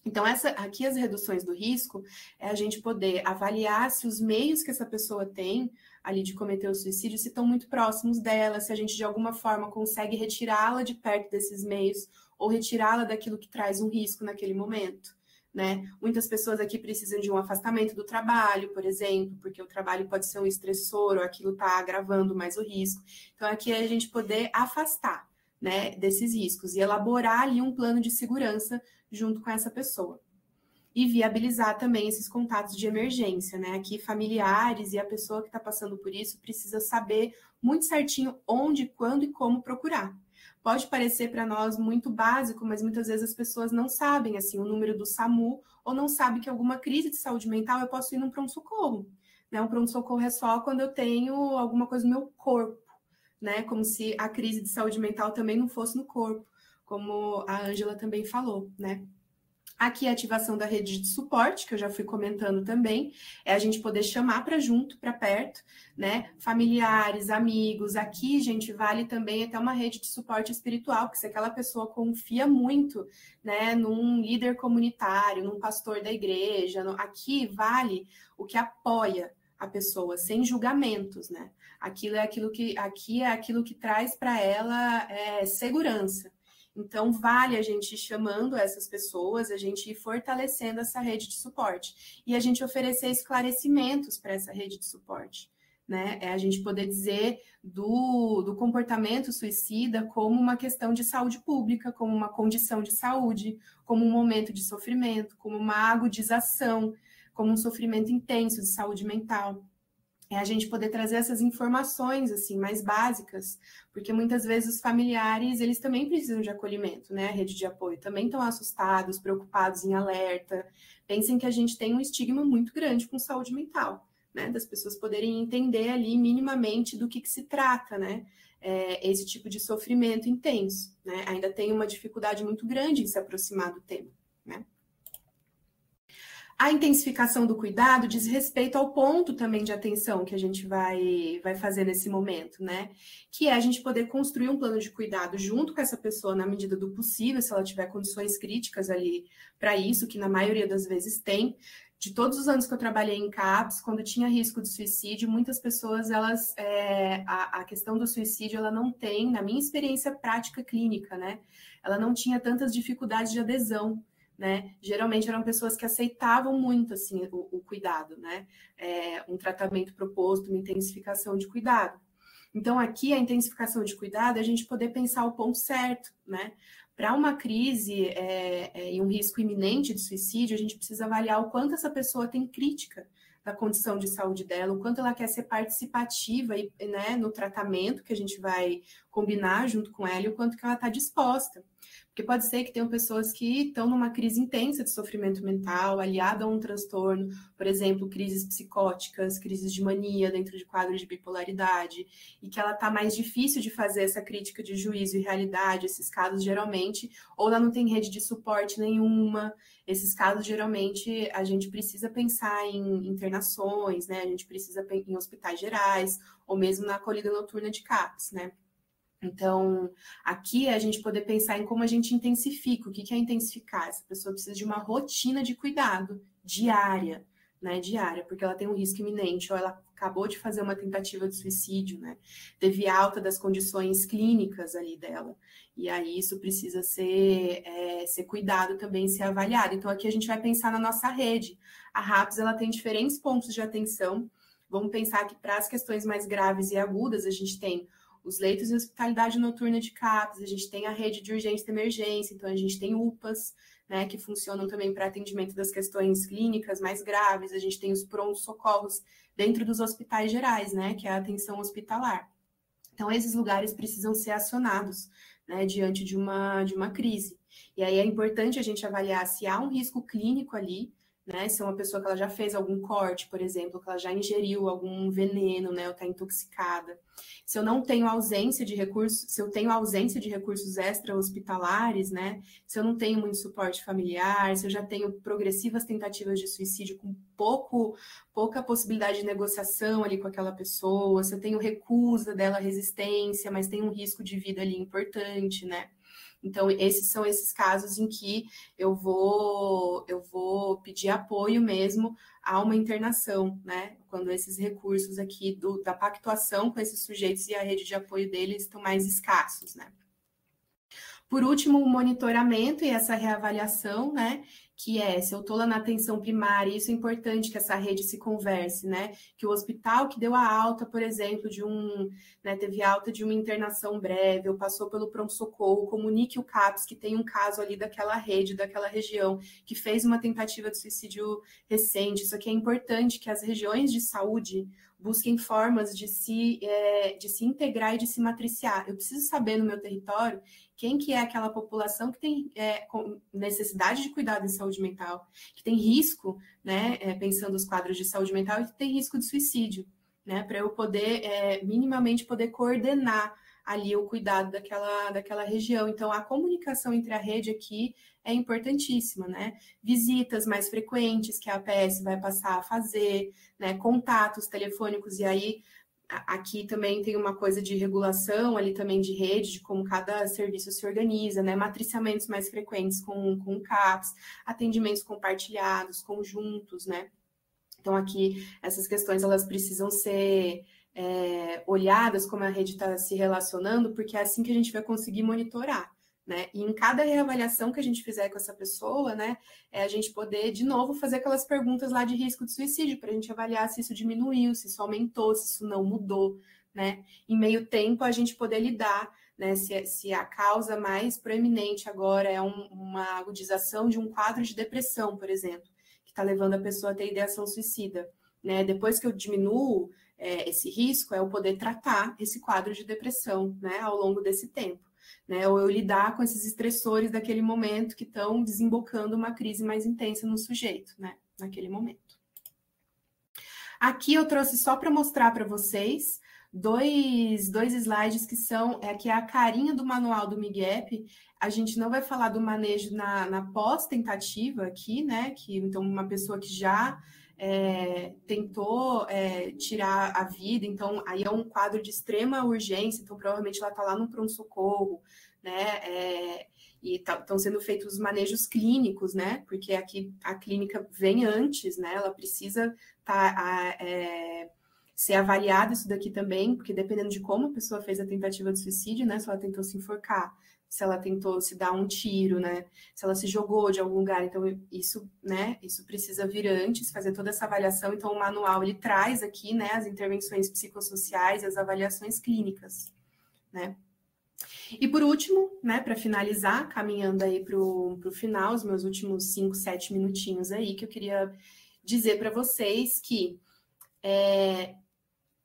Então, aqui as reduções do risco é a gente poder avaliar se os meios que essa pessoa tem ali de cometer o suicídio se estão muito próximos dela, se a gente de alguma forma consegue retirá-la de perto desses meios ou retirá-la daquilo que traz um risco naquele momento, né? Muitas pessoas aqui precisam de um afastamento do trabalho, por exemplo, porque o trabalho pode ser um estressor ou aquilo está agravando mais o risco. Então, aqui é a gente poder afastar, né, desses riscos e elaborar ali um plano de segurança junto com essa pessoa. E viabilizar também esses contatos de emergência, né? Aqui familiares e a pessoa que está passando por isso precisa saber muito certinho onde, quando e como procurar. Pode parecer para nós muito básico, mas muitas vezes as pessoas não sabem assim, o número do SAMU ou não sabem que alguma crise de saúde mental eu posso ir num pronto-socorro. Né? Um pronto-socorro é só quando eu tenho alguma coisa no meu corpo, né? Como se a crise de saúde mental também não fosse no corpo, como a Ângela também falou, né? Aqui a ativação da rede de suporte, que eu já fui comentando também, é a gente poder chamar para junto, para perto, né? Familiares, amigos. Aqui, gente, vale também até uma rede de suporte espiritual, porque se aquela pessoa confia muito, né, num líder comunitário, num pastor da igreja, aqui vale o que apoia a pessoa, sem julgamentos, né? Aqui é aquilo que traz para ela segurança. Então, vale a gente ir chamando essas pessoas, a gente ir fortalecendo essa rede de suporte e a gente oferecer esclarecimentos para essa rede de suporte, né? É a gente poder dizer do comportamento suicida como uma questão de saúde pública, como uma condição de saúde, como um momento de sofrimento, como uma agudização, como um sofrimento intenso de saúde mental. É a gente poder trazer essas informações assim mais básicas, porque muitas vezes os familiares, eles também precisam de acolhimento, né? A rede de apoio também estão assustados, preocupados, em alerta. Pensem que a gente tem um estigma muito grande com saúde mental, né? Das pessoas poderem entender ali minimamente do que se trata, né? Esse tipo de sofrimento intenso, né? Ainda tem uma dificuldade muito grande em se aproximar do tema, né? A intensificação do cuidado diz respeito ao ponto também de atenção que a gente vai fazer nesse momento, né? Que é a gente poder construir um plano de cuidado junto com essa pessoa na medida do possível, se ela tiver condições críticas ali para isso, que na maioria das vezes tem. De todos os anos que eu trabalhei em CAPS, quando tinha risco de suicídio, muitas pessoas, a questão do suicídio, ela não tem, na minha experiência prática clínica, né? Ela não tinha tantas dificuldades de adesão, né? Geralmente eram pessoas que aceitavam muito assim o cuidado, né? Um tratamento proposto, uma intensificação de cuidado. Então, aqui a intensificação de cuidado é a gente poder pensar o ponto certo, né? Para uma crise e um risco iminente de suicídio, a gente precisa avaliar o quanto essa pessoa tem crítica da condição de saúde dela, o quanto ela quer ser participativa né, no tratamento que a gente vai combinar junto com ela e o quanto que ela está disposta. Porque pode ser que tenham pessoas que estão numa crise intensa de sofrimento mental, aliada a um transtorno, por exemplo, crises psicóticas, crises de mania dentro de quadros de bipolaridade, e que ela está mais difícil de fazer essa crítica de juízo e realidade. Esses casos, geralmente, ou ela não tem rede de suporte nenhuma. Esses casos, geralmente, a gente precisa pensar em internações, né? A gente precisa em hospitais gerais, ou mesmo na acolhida noturna de CAPS, né? Então, aqui é a gente poder pensar em como a gente intensifica. O que é intensificar? Essa pessoa precisa de uma rotina de cuidado diária, né? Diária, porque ela tem um risco iminente, ou ela acabou de fazer uma tentativa de suicídio, né? Teve alta das condições clínicas ali dela. E aí isso precisa ser cuidado também, ser avaliado. Então, aqui a gente vai pensar na nossa rede. A RAPS, ela tem diferentes pontos de atenção. Vamos pensar que para as questões mais graves e agudas, a gente tem os leitos de hospitalidade noturna de CAPS, a gente tem a rede de urgência e emergência, então a gente tem UPAs, né, que funcionam também para atendimento das questões clínicas mais graves, a gente tem os prontos-socorros dentro dos hospitais gerais, né, que é a atenção hospitalar. Então, esses lugares precisam ser acionados, né, diante de uma crise. E aí é importante a gente avaliar se há um risco clínico ali, né? Se é uma pessoa que ela já fez algum corte, por exemplo, que ela já ingeriu algum veneno, né? Ou está intoxicada. Se eu não tenho ausência de recursos, se eu tenho ausência de recursos extra-hospitalares, né? Se eu não tenho muito suporte familiar, se eu já tenho progressivas tentativas de suicídio com pouca possibilidade de negociação ali com aquela pessoa, se eu tenho recusa dela, resistência, mas tem um risco de vida ali importante, né? Então, esses são esses casos em que eu vou pedir apoio mesmo a uma internação, né? Quando esses recursos aqui da pactuação com esses sujeitos e a rede de apoio deles estão mais escassos, né? Por último, o monitoramento e essa reavaliação, né? Que se eu estou lá na atenção primária, isso é importante que essa rede se converse, né? Que o hospital que deu a alta, por exemplo, teve alta de uma internação breve, ou passou pelo pronto-socorro, comunique o CAPS que tem um caso ali daquela rede, daquela região, que fez uma tentativa de suicídio recente. Isso aqui é importante, que as regiões de saúde busquem formas de se integrar e de se matriciar. Eu preciso saber no meu território quem que é aquela população que tem necessidade de cuidado em saúde mental, que tem risco, né, pensando os quadros de saúde mental, e que tem risco de suicídio, né, para eu poder, minimamente, poder coordenar ali o cuidado daquela região. Então, a comunicação entre a rede aqui é importantíssima, né? Visitas mais frequentes que a APS vai passar a fazer, né? Contatos telefônicos, e aí aqui também tem uma coisa de regulação ali também de rede, de como cada serviço se organiza, né? Matriciamentos mais frequentes com CAPS, atendimentos compartilhados, conjuntos, né? Então, aqui, essas questões, elas precisam ser olhadas, como a rede está se relacionando, porque é assim que a gente vai conseguir monitorar, né? E em cada reavaliação que a gente fizer com essa pessoa, né, a gente poder, de novo, fazer aquelas perguntas lá de risco de suicídio, para a gente avaliar se isso diminuiu, se isso aumentou, se isso não mudou, né? Em meio tempo, a gente poder lidar, né, se a causa mais proeminente agora é uma agudização de um quadro de depressão, por exemplo, que está levando a pessoa a ter ideação suicida, né? Depois que eu diminuo esse risco, é eu poder tratar esse quadro de depressão, né, ao longo desse tempo, né? Ou eu lidar com esses estressores daquele momento que estão desembocando uma crise mais intensa no sujeito, né, naquele momento. Aqui eu trouxe só para mostrar para vocês dois slides que são que é a carinha do manual do MIGAP. A gente não vai falar do manejo na pós-tentativa aqui, né? Então, uma pessoa que já tentou tirar a vida, então aí é um quadro de extrema urgência, então provavelmente ela está lá no pronto-socorro, né? E estão sendo feitos os manejos clínicos, né? Porque aqui a clínica vem antes, né? Ela precisa ser avaliada isso daqui também, porque dependendo de como a pessoa fez a tentativa de suicídio, né? Se ela tentou se enforcar, se ela tentou se dar um tiro, né? Se ela se jogou de algum lugar, então isso, né? Isso precisa vir antes, fazer toda essa avaliação. Então o manual ele traz aqui, né? As intervenções psicossociais, as avaliações clínicas, né? E por último, né? Para finalizar, caminhando aí para o final, os meus últimos 5, 7 minutinhos aí, que eu queria dizer para vocês que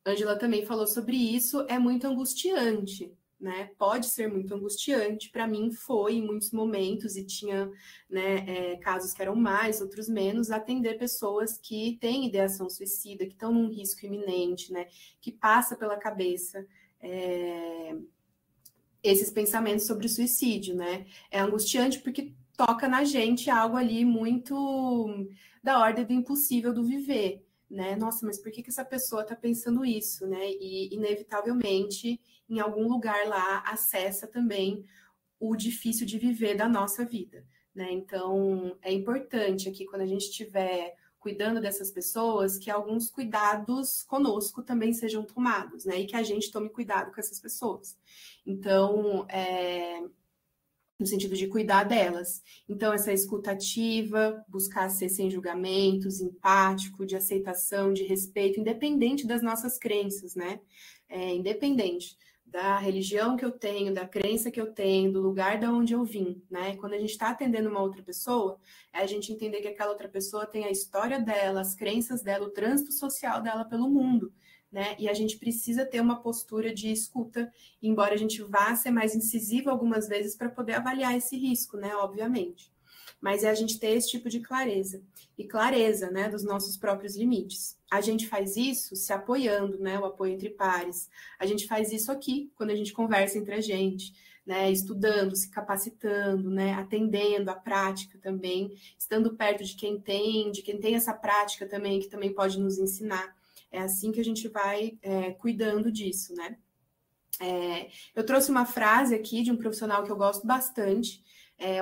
Ângela também falou sobre isso, é muito angustiante, né? Pode ser muito angustiante, para mim foi em muitos momentos, e tinha, né, casos que eram mais, outros menos, atender pessoas que têm ideação suicida, que estão num risco iminente, né? Que passa pela cabeça esses pensamentos sobre o suicídio, né? É angustiante porque toca na gente algo ali muito da ordem do impossível do viver, né? Nossa, mas por que essa pessoa está pensando isso, né? E, inevitavelmente, em algum lugar lá, acessa também o difícil de viver da nossa vida, né? Então, é importante aqui, quando a gente estiver cuidando dessas pessoas, que alguns cuidados conosco também sejam tomados, né? E que a gente tome cuidado com essas pessoas. Então, no sentido de cuidar delas. Então, essa escuta ativa, buscar ser sem julgamentos, empático, de aceitação, de respeito, independente das nossas crenças, né? Independente da religião que eu tenho, da crença que eu tenho, do lugar de onde eu vim, né? Quando a gente está atendendo uma outra pessoa, é a gente entender que aquela outra pessoa tem a história dela, as crenças dela, o trânsito social dela pelo mundo, né? E a gente precisa ter uma postura de escuta, embora a gente vá ser mais incisivo algumas vezes para poder avaliar esse risco, né? Obviamente. Mas é a gente ter esse tipo de clareza. E clareza, né, dos nossos próprios limites. A gente faz isso se apoiando, né? O apoio entre pares. A gente faz isso aqui, quando a gente conversa entre a gente, né? Estudando, se capacitando, né? Atendendo a prática também, estando perto de quem tem essa prática também, que também pode nos ensinar. É assim que a gente vai cuidando disso, né? Eu trouxe uma frase aqui de um profissional que eu gosto bastante,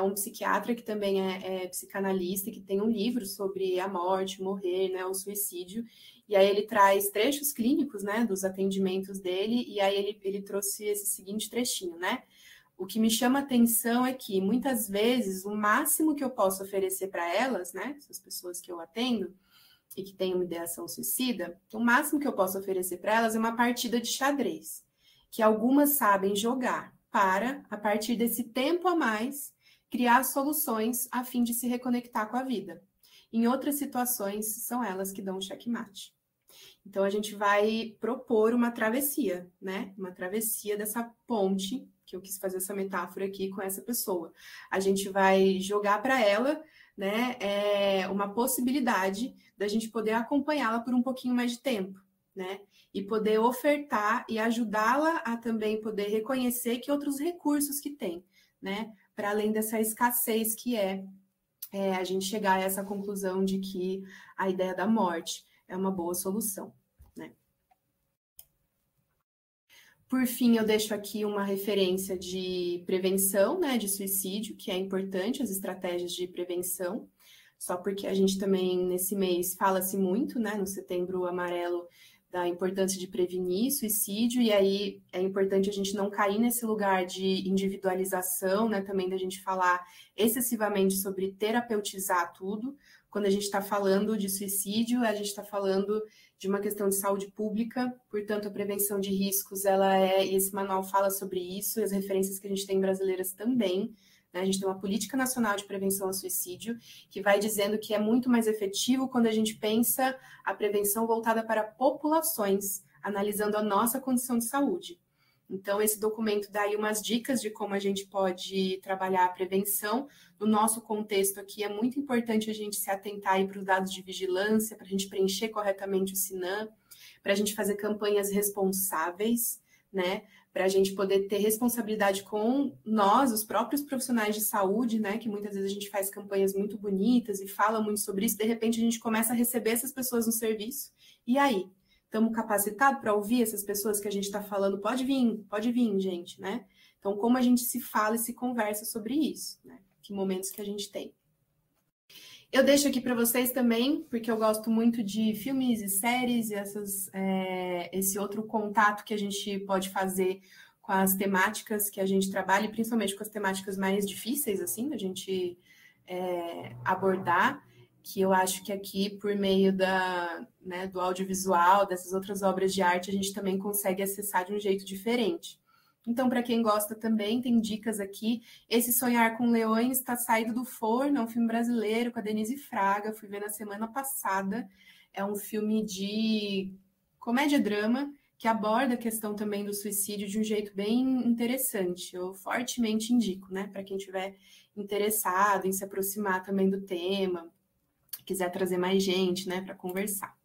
um psiquiatra que também é psicanalista, que tem um livro sobre a morte, morrer, né, o suicídio, e aí ele traz trechos clínicos, né, dos atendimentos dele, e aí ele trouxe esse seguinte trechinho, né? O que me chama atenção é que, muitas vezes, o máximo que eu posso oferecer para elas, né, essas pessoas que eu atendo, e que têm uma ideação suicida, o máximo que eu posso oferecer para elas é uma partida de xadrez, que algumas sabem jogar para, a partir desse tempo a mais, criar soluções a fim de se reconectar com a vida. Em outras situações, são elas que dão o checkmate. Então, a gente vai propor uma travessia, né? Uma travessia dessa ponte, que eu quis fazer essa metáfora aqui com essa pessoa. A gente vai jogar para ela, né, uma possibilidade da gente poder acompanhá-la por um pouquinho mais de tempo, né? E poder ofertar e ajudá-la a também poder reconhecer que outros recursos que tem, né? Para além dessa escassez que é a gente chegar a essa conclusão de que a ideia da morte é uma boa solução, né? Por fim, eu deixo aqui uma referência de prevenção, né, de suicídio, que é importante, as estratégias de prevenção, só porque a gente também, nesse mês, fala-se muito, né, no Setembro Amarelo, da importância de prevenir suicídio, e aí é importante a gente não cair nesse lugar de individualização, né, também da gente falar excessivamente sobre terapeutizar tudo. Quando a gente está falando de suicídio, a gente está falando de uma questão de saúde pública, portanto, a prevenção de riscos, e esse manual fala sobre isso, e as referências que a gente tem brasileiras também, né? A gente tem uma política nacional de prevenção ao suicídio, que vai dizendo que é muito mais efetivo quando a gente pensa a prevenção voltada para populações, analisando a nossa condição de saúde. Então, esse documento dá aí umas dicas de como a gente pode trabalhar a prevenção. No nosso contexto aqui, é muito importante a gente se atentar aí para os dados de vigilância, para a gente preencher corretamente o SINAM, para a gente fazer campanhas responsáveis, né? Para a gente poder ter responsabilidade com nós, os próprios profissionais de saúde, né? Que muitas vezes a gente faz campanhas muito bonitas e fala muito sobre isso, de repente a gente começa a receber essas pessoas no serviço. E aí? Estamos capacitados para ouvir essas pessoas que a gente está falando? Pode vir, gente, né? Então, como a gente se fala e se conversa sobre isso, né? Que momentos que a gente tem. Eu deixo aqui para vocês também, porque eu gosto muito de filmes e séries, e esse outro contato que a gente pode fazer com as temáticas que a gente trabalha, e principalmente com as temáticas mais difíceis, assim, da gente abordar, que eu acho que aqui, por meio do audiovisual, dessas outras obras de arte, a gente também consegue acessar de um jeito diferente. Então, para quem gosta também, tem dicas aqui. Esse Sonhar com Leões está saído do forno, é um filme brasileiro com a Denise Fraga, fui ver na semana passada. É um filme de comédia-drama que aborda a questão também do suicídio de um jeito bem interessante. Eu fortemente indico, né, para quem estiver interessado em se aproximar também do tema, quiser trazer mais gente, né, para conversar.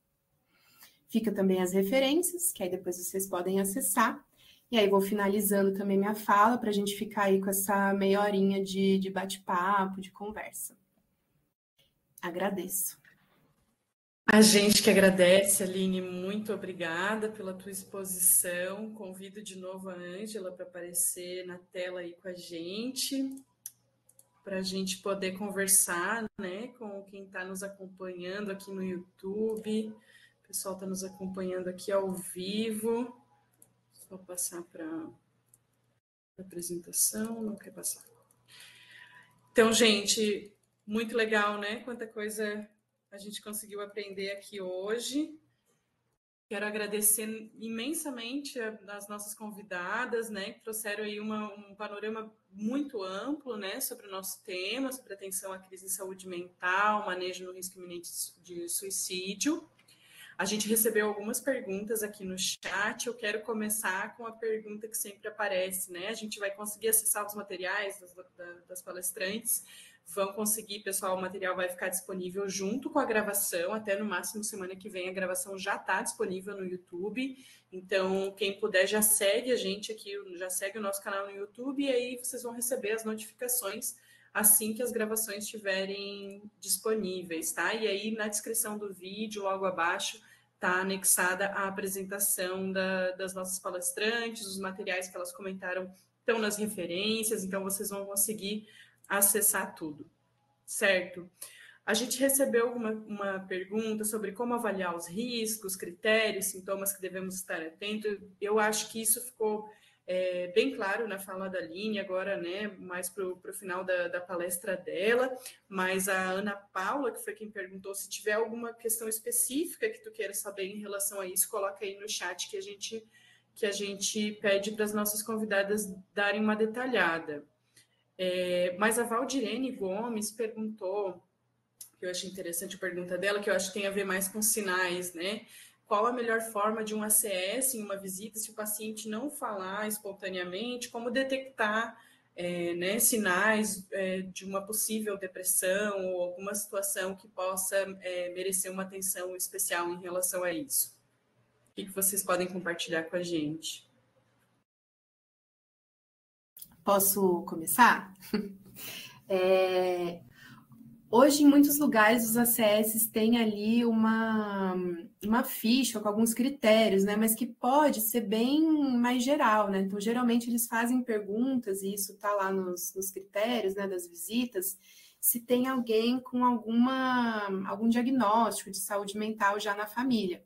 Fica também as referências, que aí depois vocês podem acessar. E aí vou finalizando também minha fala para a gente ficar aí com essa meia horinha de bate-papo, de conversa. Agradeço. A gente que agradece, Aline, muito obrigada pela tua exposição. Convido de novo a Ângela para aparecer na tela aí com a gente, para a gente poder conversar, né, com quem está nos acompanhando aqui no YouTube. O pessoal está nos acompanhando aqui ao vivo. Vou passar para a apresentação, não quer passar. Então, gente, muito legal, né? Quanta coisa a gente conseguiu aprender aqui hoje. Quero agradecer imensamente as nossas convidadas, né? Que trouxeram aí um panorama muito amplo, né? Sobre o nosso tema, sobre atenção à crise de saúde mental, manejo no risco iminente de suicídio. A gente recebeu algumas perguntas aqui no chat. Eu quero começar com a pergunta que sempre aparece, né? A gente vai conseguir acessar os materiais das palestrantes, vão conseguir, pessoal, o material vai ficar disponível junto com a gravação, até no máximo semana que vem a gravação já está disponível no YouTube. Então, quem puder já segue a gente aqui, já segue o nosso canal no YouTube, e aí vocês vão receber as notificações assim que as gravações estiverem disponíveis, tá? E aí, na descrição do vídeo, logo abaixo, está anexada a apresentação das nossas palestrantes, os materiais que elas comentaram estão nas referências, então vocês vão conseguir acessar tudo, certo? A gente recebeu uma pergunta sobre como avaliar os riscos, critérios, sintomas que devemos estar atentos. Eu acho que isso ficou bem claro na fala da Aline, agora, né, mais para o final da palestra dela, mas a Ana Paula, que foi quem perguntou, se tiver alguma questão específica que tu queira saber em relação a isso, coloca aí no chat que a gente pede para as nossas convidadas darem uma detalhada. Mas a Valdirene Gomes perguntou, que eu achei interessante a pergunta dela, que eu acho que tem a ver mais com sinais, né? Qual a melhor forma de um ACS em uma visita se o paciente não falar espontaneamente? Como detectar né, sinais de uma possível depressão ou alguma situação que possa merecer uma atenção especial em relação a isso? que vocês podem compartilhar com a gente? Posso começar? Hoje, em muitos lugares, os ACS têm ali uma ficha com alguns critérios, né? Mas que pode ser bem mais geral, né? Então, geralmente, eles fazem perguntas, e isso está lá nos critérios, né, das visitas, se tem alguém com algum diagnóstico de saúde mental já na família.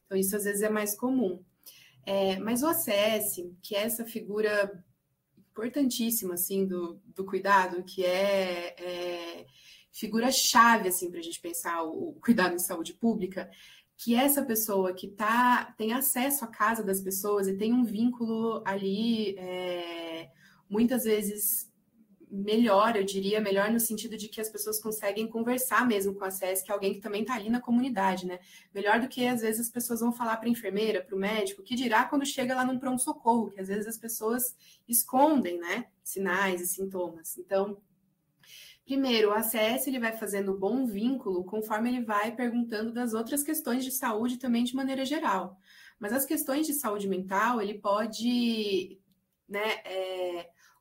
Então, isso às vezes é mais comum. Mas o ACS, que é essa figura importantíssima, assim, do cuidado, que figura-chave, assim, para a gente pensar o cuidado em saúde pública, que é essa pessoa que tem acesso à casa das pessoas e tem um vínculo ali, muitas vezes melhor, eu diria, melhor no sentido de que as pessoas conseguem conversar mesmo com a SES, que é alguém que também está ali na comunidade, né? Melhor do que, às vezes, as pessoas vão falar para a enfermeira, para o médico, que dirá quando chega lá num pronto-socorro, que às vezes as pessoas escondem, né, sinais e sintomas. Então, primeiro, o ACS ele vai fazendo bom vínculo conforme ele vai perguntando das outras questões de saúde também de maneira geral. Mas as questões de saúde mental, ele pode, né,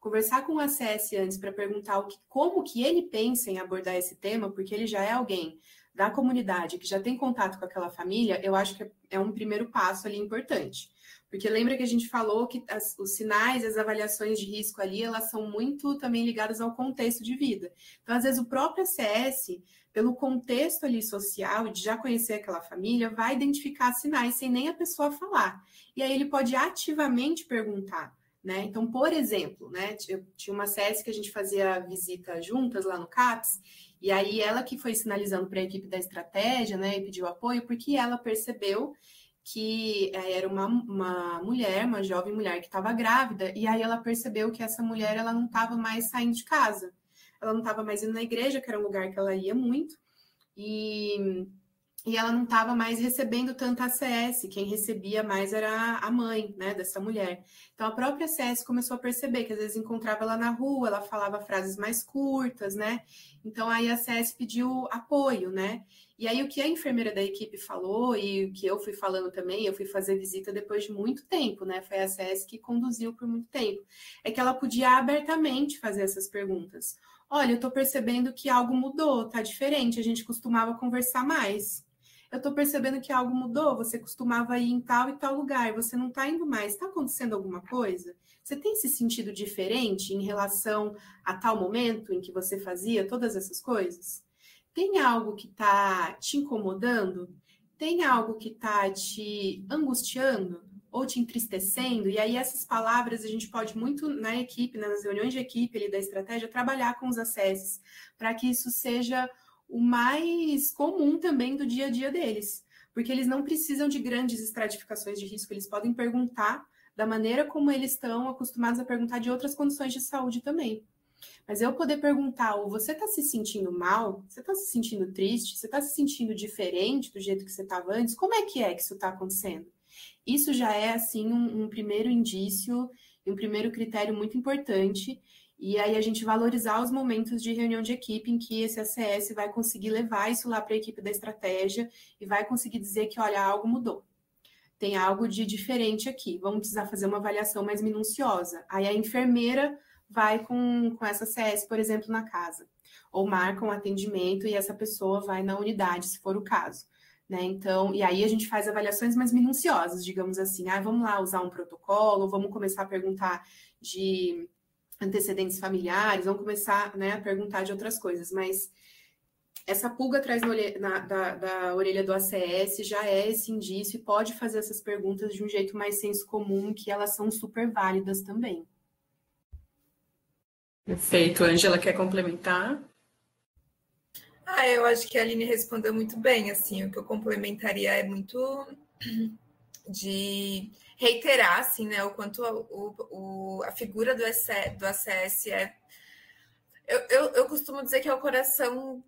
conversar com o ACS antes para perguntar como que ele pensa em abordar esse tema, porque ele já é alguém da comunidade que já tem contato com aquela família, eu acho que é um primeiro passo ali importante. Porque lembra que a gente falou que os sinais e as avaliações de risco ali, elas são muito também ligadas ao contexto de vida. Então, às vezes, o próprio ACS, pelo contexto ali social, de já conhecer aquela família, vai identificar sinais sem nem a pessoa falar. E aí ele pode ativamente perguntar, né? Então, por exemplo, né, eu tinha uma ACS que a gente fazia visita juntas lá no CAPS, e aí ela que foi sinalizando para a equipe da estratégia, né, e pediu apoio, porque ela percebeu que era uma mulher, uma jovem mulher que estava grávida, e aí ela percebeu que essa mulher ela não estava mais saindo de casa, ela não estava mais indo na igreja, que era um lugar que ela ia muito, e ela não estava mais recebendo tanta ACS, quem recebia mais era a mãe, né, dessa mulher. Então, a própria ACS começou a perceber que às vezes encontrava ela na rua, ela falava frases mais curtas, né? Então, aí a ACS pediu apoio, né? E aí, o que a enfermeira da equipe falou, e o que eu fui falando também, eu fui fazer visita depois de muito tempo, né? Foi a ACS que conduziu por muito tempo. É que ela podia abertamente fazer essas perguntas. Olha, eu tô percebendo que algo mudou, tá diferente, a gente costumava conversar mais. Eu tô percebendo que algo mudou, você costumava ir em tal e tal lugar, você não tá indo mais, tá acontecendo alguma coisa? Você tem se sentido diferente em relação a tal momento em que você fazia todas essas coisas? Tem algo que tá te incomodando? Tem algo que tá te angustiando ou te entristecendo? E aí essas palavras a gente pode muito na equipe, nas reuniões de equipe ali da estratégia, trabalhar com os acessos para que isso seja o mais comum também do dia a dia deles, porque eles não precisam de grandes estratificações de risco, eles podem perguntar da maneira como eles estão acostumados a perguntar de outras condições de saúde também. Mas eu poder perguntar, você está se sentindo mal? Você está se sentindo triste? Você está se sentindo diferente do jeito que você estava antes? Como é que isso está acontecendo? Isso já é, assim, um primeiro indício e um primeiro critério muito importante. E aí a gente valorizar os momentos de reunião de equipe em que esse ACS vai conseguir levar isso lá para a equipe da estratégia e vai conseguir dizer que, olha, algo mudou. Tem algo de diferente aqui. Vamos precisar fazer uma avaliação mais minuciosa. Aí a enfermeira vai com essa ACS, por exemplo, na casa. Ou marca um atendimento e essa pessoa vai na unidade, se for o caso. Né? Então, e aí a gente faz avaliações mais minuciosas, digamos assim. Vamos lá usar um protocolo, vamos começar a perguntar de antecedentes familiares, vão começar, né, a perguntar de outras coisas, mas essa pulga atrás da orelha do ACS já é esse indício e pode fazer essas perguntas de um jeito mais senso comum, que elas são super válidas também. Perfeito. Ângela, quer complementar? Eu acho que a Aline respondeu muito bem, assim, o que eu complementaria é muito de reiterar, assim, né, o quanto a figura do ACS é... Eu costumo dizer que é o coração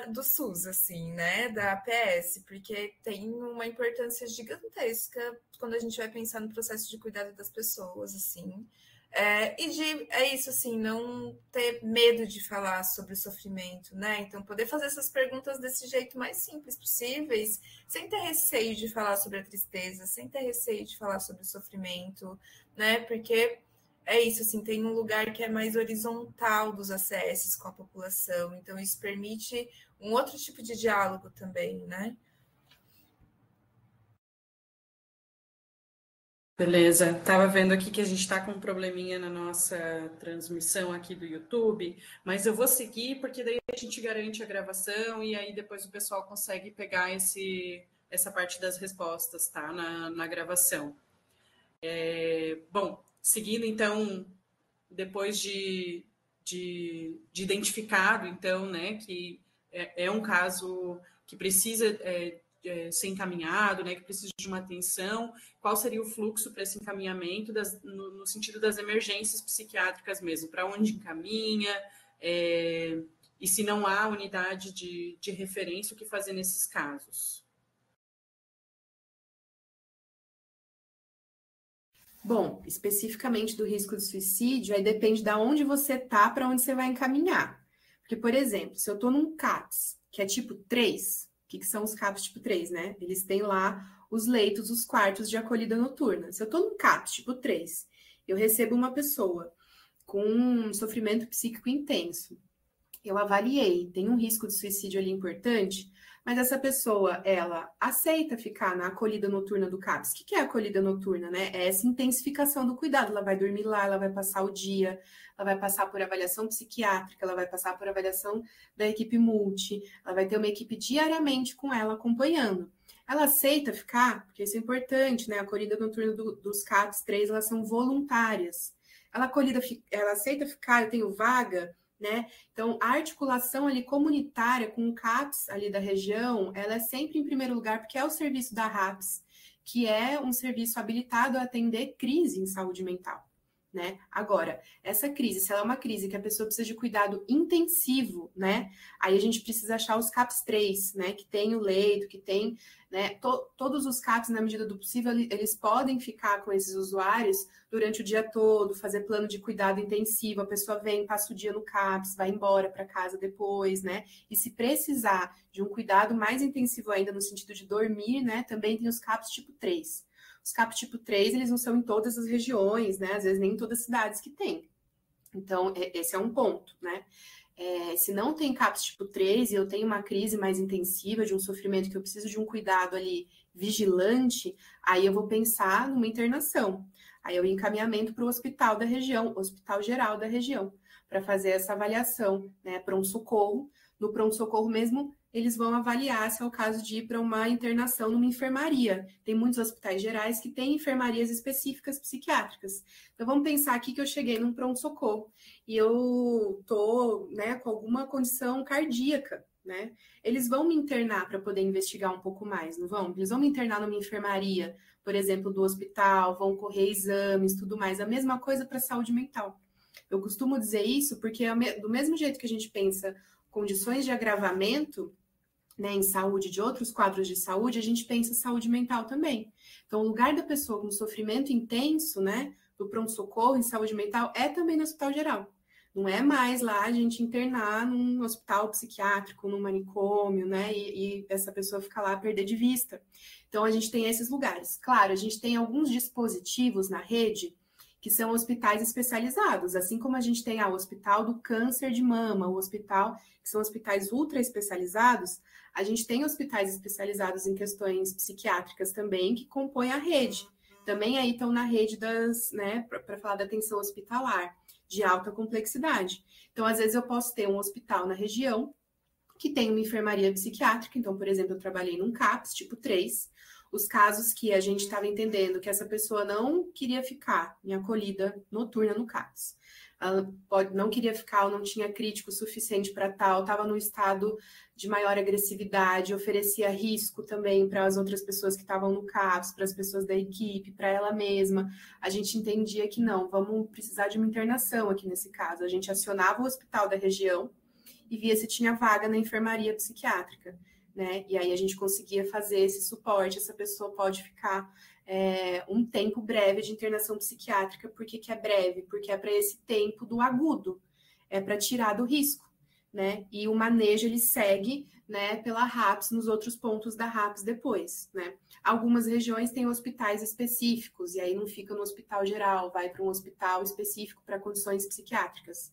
do SUS, assim, né, da APS, porque tem uma importância gigantesca quando a gente vai pensar no processo de cuidado das pessoas, assim. É isso, assim, não ter medo de falar sobre o sofrimento, né? Então, poder fazer essas perguntas desse jeito mais simples possíveis, sem ter receio de falar sobre a tristeza, sem ter receio de falar sobre o sofrimento, né? Porque é isso, assim, tem um lugar que é mais horizontal dos ACS com a população, então isso permite um outro tipo de diálogo também, né? Beleza, estava vendo aqui que a gente está com um probleminha na nossa transmissão aqui do YouTube, mas eu vou seguir porque daí a gente garante a gravação e aí depois o pessoal consegue pegar essa parte das respostas, tá? Na gravação. Bom, seguindo então, depois de identificado, então, né, que é um caso que precisa ser encaminhado, né, que precisa de uma atenção, qual seria o fluxo para esse encaminhamento no sentido das emergências psiquiátricas mesmo, para onde encaminha, e se não há unidade de referência, o que fazer nesses casos? Bom, especificamente do risco de suicídio, aí depende de onde você tá para onde você vai encaminhar. Porque, por exemplo, se eu estou num CAPS, que é tipo 3, o que são os CAPS tipo 3, né? Eles têm lá os leitos, os quartos de acolhida noturna. Se eu estou num CAPS tipo 3, eu recebo uma pessoa com um sofrimento psíquico intenso, eu avaliei, tem um risco de suicídio ali importante, mas essa pessoa, ela aceita ficar na acolhida noturna do CAPS. O que é a acolhida noturna, né? É essa intensificação do cuidado. Ela vai dormir lá, ela vai passar o dia, ela vai passar por avaliação psiquiátrica, ela vai passar por avaliação da equipe multi, ela vai ter uma equipe diariamente com ela acompanhando. Ela aceita ficar, porque isso é importante, né? A acolhida noturna dos CAPS 3, elas são voluntárias. Ela aceita ficar, eu tenho vaga, né? Então, a articulação ali comunitária com o CAPS ali da região, ela é sempre em primeiro lugar, porque é o serviço da RAPS, que é um serviço habilitado a atender crise em saúde mental, né? Agora, essa crise, se ela é uma crise que a pessoa precisa de cuidado intensivo, né? Aí a gente precisa achar os CAPS 3, né? Que tem o leito, que tem, né? Todos os CAPS, na medida do possível, eles podem ficar com esses usuários durante o dia todo, fazer plano de cuidado intensivo, a pessoa vem, passa o dia no CAPS, vai embora para casa depois, né? E se precisar de um cuidado mais intensivo ainda no sentido de dormir, né? Também tem os CAPS tipo 3. Os CAPS tipo 3, eles não são em todas as regiões, né? Às vezes nem em todas as cidades que tem. Então, esse é um ponto, né? Se não tem CAPS tipo 3 e eu tenho uma crise mais intensiva de um sofrimento que eu preciso de um cuidado ali vigilante, aí eu vou pensar numa internação. Aí é o encaminhamento para o hospital da região, hospital geral da região, para fazer essa avaliação, né? Pronto-socorro. No pronto-socorro mesmo, eles vão avaliar se é o caso de ir para uma internação numa enfermaria. Tem muitos hospitais gerais que têm enfermarias específicas psiquiátricas. Então, vamos pensar aqui que eu cheguei num pronto-socorro e eu tô, né, com alguma condição cardíaca, né? Eles vão me internar para poder investigar um pouco mais, não vão? Eles vão me internar numa enfermaria, por exemplo, do hospital, vão correr exames, tudo mais. A mesma coisa para a saúde mental. Eu costumo dizer isso porque do mesmo jeito que a gente pensa condições de agravamento, né, em saúde, de outros quadros de saúde, a gente pensa saúde mental também. Então, o lugar da pessoa com sofrimento intenso, né, do pronto-socorro em saúde mental é também no hospital geral. Não é mais lá a gente internar num hospital psiquiátrico, num manicômio, né, e essa pessoa ficar lá a perder de vista. Então, a gente tem esses lugares. Claro, a gente tem alguns dispositivos na rede que são hospitais especializados, assim como a gente tem o Hospital do Câncer de Mama, o hospital, que são hospitais ultra especializados, a gente tem hospitais especializados em questões psiquiátricas também, que compõem a rede. Também aí estão na rede das, né, para falar da atenção hospitalar, de alta complexidade. Então, às vezes, eu posso ter um hospital na região que tem uma enfermaria psiquiátrica. Então, por exemplo, eu trabalhei num CAPS, tipo 3, os casos que a gente estava entendendo que essa pessoa não queria ficar em acolhida noturna no CAPS. Ela não queria ficar, ou não tinha crítico suficiente para tal, estava num estado de maior agressividade, oferecia risco também para as outras pessoas que estavam no CAPS, para as pessoas da equipe, para ela mesma. A gente entendia que não, vamos precisar de uma internação aqui nesse caso. A gente acionava o hospital da região e via se tinha vaga na enfermaria psiquiátrica, né? E aí a gente conseguia fazer esse suporte, essa pessoa pode ficar um tempo breve de internação psiquiátrica. Por que que é breve? Porque é para esse tempo do agudo, é para tirar do risco, né? E o manejo ele segue, né, pela RAPS nos outros pontos da RAPS depois, né? Algumas regiões têm hospitais específicos, e aí não fica no hospital geral, vai para um hospital específico para condições psiquiátricas.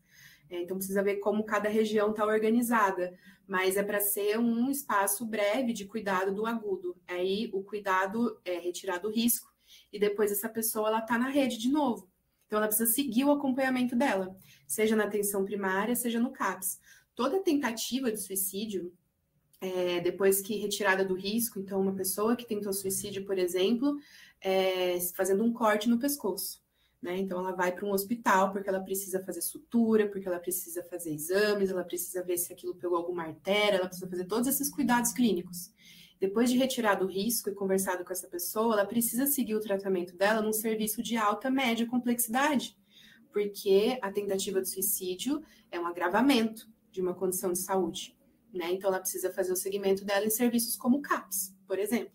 Então precisa ver como cada região está organizada, mas é para ser um espaço breve de cuidado do agudo. Aí o cuidado é retirar do risco, e depois essa pessoa ela está na rede de novo. Então ela precisa seguir o acompanhamento dela, seja na atenção primária, seja no CAPS. Toda tentativa de suicídio, depois que retirada do risco, então uma pessoa que tentou suicídio, por exemplo, fazendo um corte no pescoço, né? Então ela vai para um hospital porque ela precisa fazer sutura, porque ela precisa fazer exames, ela precisa ver se aquilo pegou alguma artéria, ela precisa fazer todos esses cuidados clínicos. Depois de retirado o risco e conversado com essa pessoa, ela precisa seguir o tratamento dela num serviço de alta, média complexidade, porque a tentativa de suicídio é um agravamento de uma condição de saúde, né? Então ela precisa fazer o segmento dela em serviços como o CAPS, por exemplo,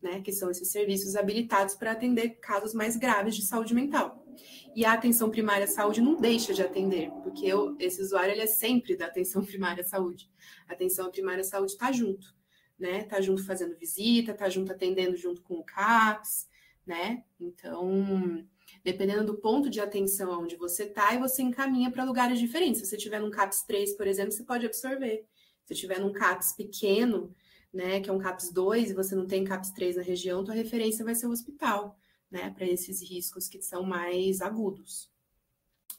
né? Que são esses serviços habilitados para atender casos mais graves de saúde mental. E a atenção primária à saúde não deixa de atender, porque esse usuário ele é sempre da atenção primária à saúde. A atenção primária à saúde está junto, né? Está junto fazendo visita, está junto atendendo junto com o CAPS, né? Então, dependendo do ponto de atenção onde você está, e você encaminha para lugares diferentes. Se você estiver num CAPS 3, por exemplo, você pode absorver. Se estiver num CAPS pequeno, né, que é um CAPS 2, e você não tem CAPS 3 na região, tua referência vai ser o hospital, né, para esses riscos que são mais agudos.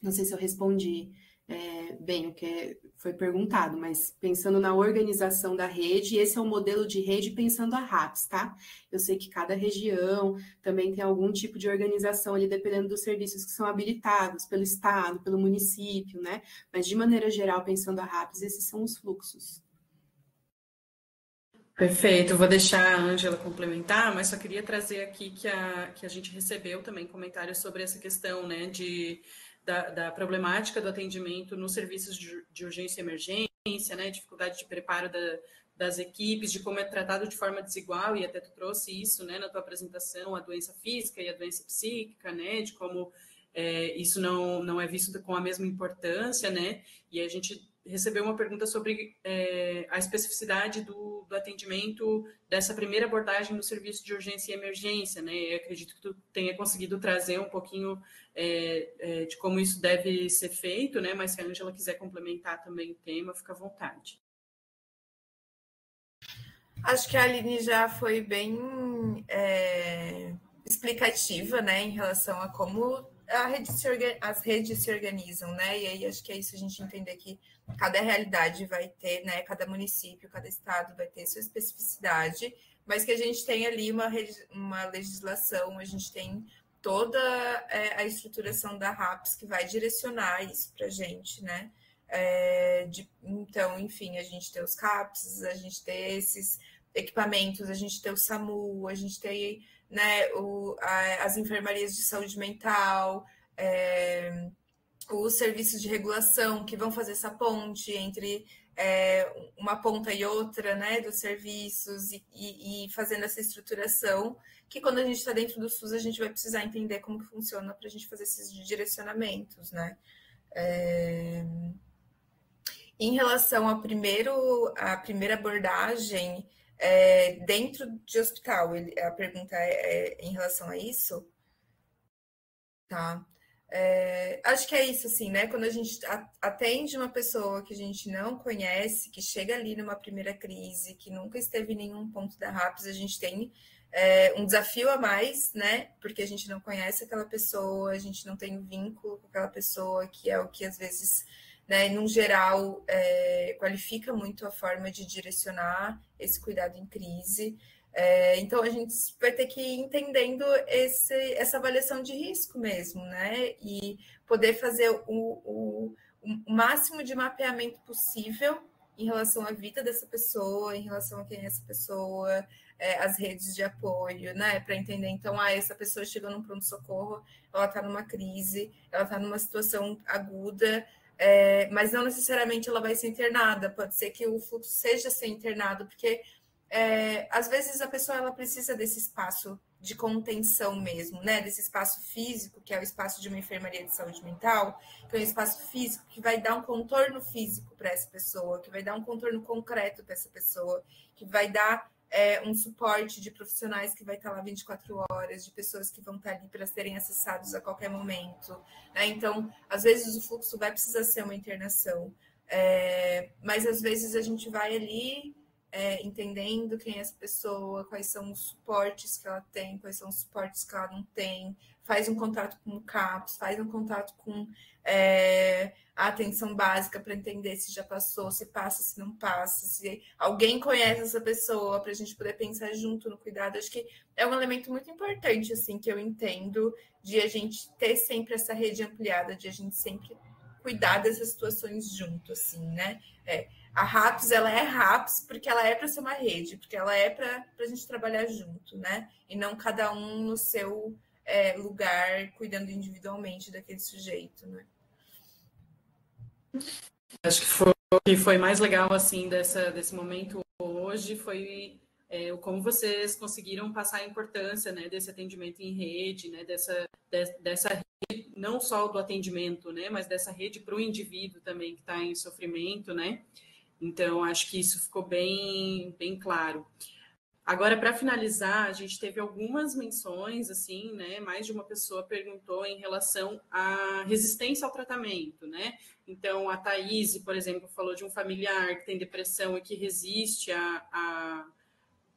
Não sei se eu respondi bem o que foi perguntado, mas pensando na organização da rede, esse é o modelo de rede pensando a RAPS, tá? Eu sei que cada região também tem algum tipo de organização ali, dependendo dos serviços que são habilitados pelo Estado, pelo município, né? Mas, de maneira geral, pensando a RAPS, esses são os fluxos. Perfeito, vou deixar a Ângela complementar, mas só queria trazer aqui que a gente recebeu também comentários sobre essa questão, né, da problemática do atendimento nos serviços de urgência e emergência, né, dificuldade de preparo das equipes, de como é tratado de forma desigual, e até tu trouxe isso, né, na tua apresentação, a doença física e a doença psíquica, né, de como isso não é visto com a mesma importância, né, e a gente recebeu uma pergunta sobre a especificidade do atendimento dessa primeira abordagem no serviço de urgência e emergência, né? Eu acredito que tu tenha conseguido trazer um pouquinho de como isso deve ser feito, né? Mas se a Ângela quiser complementar também o tema, fica à vontade. Acho que a Aline já foi bem explicativa, né, em relação a como as redes se organizam, né? E aí acho que é isso, a gente entender que cada realidade vai ter, né? Cada município, cada estado vai ter sua especificidade, mas que a gente tem ali uma legislação, a gente tem toda a estruturação da RAPS que vai direcionar isso para a gente, né? Então, enfim, a gente tem os CAPS, a gente tem esses equipamentos, a gente tem o SAMU, a gente tem, né, as enfermarias de saúde mental, os serviços de regulação que vão fazer essa ponte entre uma ponta e outra, né, dos serviços e fazendo essa estruturação, que quando a gente está dentro do SUS, a gente vai precisar entender como que funciona para a gente fazer esses direcionamentos, né? Em relação à primeira abordagem dentro de hospital, a pergunta é em relação a isso? Tá. Acho que é isso, assim, né? Quando a gente atende uma pessoa que a gente não conhece, que chega ali numa primeira crise, que nunca esteve em nenhum ponto da RAPS, a gente tem um desafio a mais, né? Porque a gente não conhece aquela pessoa, a gente não tem vínculo com aquela pessoa, que é o que às vezes, né, no geral, qualifica muito a forma de direcionar esse cuidado em crise. Então, a gente vai ter que ir entendendo essa avaliação de risco mesmo, né? E poder fazer o máximo de mapeamento possível em relação à vida dessa pessoa, em relação a quem é essa pessoa, as redes de apoio, né? Para entender, então, essa pessoa chegou num pronto-socorro, ela está numa crise, ela está numa situação aguda, mas não necessariamente ela vai ser internada, pode ser que o fluxo seja ser internado, porque às vezes a pessoa ela precisa desse espaço de contenção mesmo, né? Desse espaço físico, que é o espaço de uma enfermaria de saúde mental, que é um espaço físico que vai dar um contorno físico para essa pessoa, que vai dar um contorno concreto para essa pessoa, que vai dar um suporte de profissionais que vai estar lá 24 horas, de pessoas que vão estar ali para serem acessados a qualquer momento, né? Então, às vezes o fluxo vai precisar ser uma internação, mas às vezes a gente vai ali entendendo quem é essa pessoa, quais são os suportes que ela tem, quais são os suportes que ela não tem, faz um contato com o CAPS, faz um contato com a atenção básica para entender se já passou, se passa, se não passa, se alguém conhece essa pessoa, para a gente poder pensar junto no cuidado. Acho que é um elemento muito importante, assim, que eu entendo, de a gente ter sempre essa rede ampliada, de a gente sempre cuidar dessas situações junto, assim, né? A RAPS, ela é RAPS porque ela é para ser uma rede, porque ela é para a gente trabalhar junto, né? E não cada um no seu lugar, cuidando individualmente daquele sujeito, né? Acho que foi mais legal, assim, desse momento hoje, foi como vocês conseguiram passar a importância, né, desse atendimento em rede, né, dessa rede, não só do atendimento, né, mas dessa rede para o indivíduo também que está em sofrimento, né? Então, acho que isso ficou bem, bem claro. Agora, para finalizar, a gente teve algumas menções, assim, né? Mais de uma pessoa perguntou em relação à resistência ao tratamento, né? Então, a Thaís, por exemplo, falou de um familiar que tem depressão e que resiste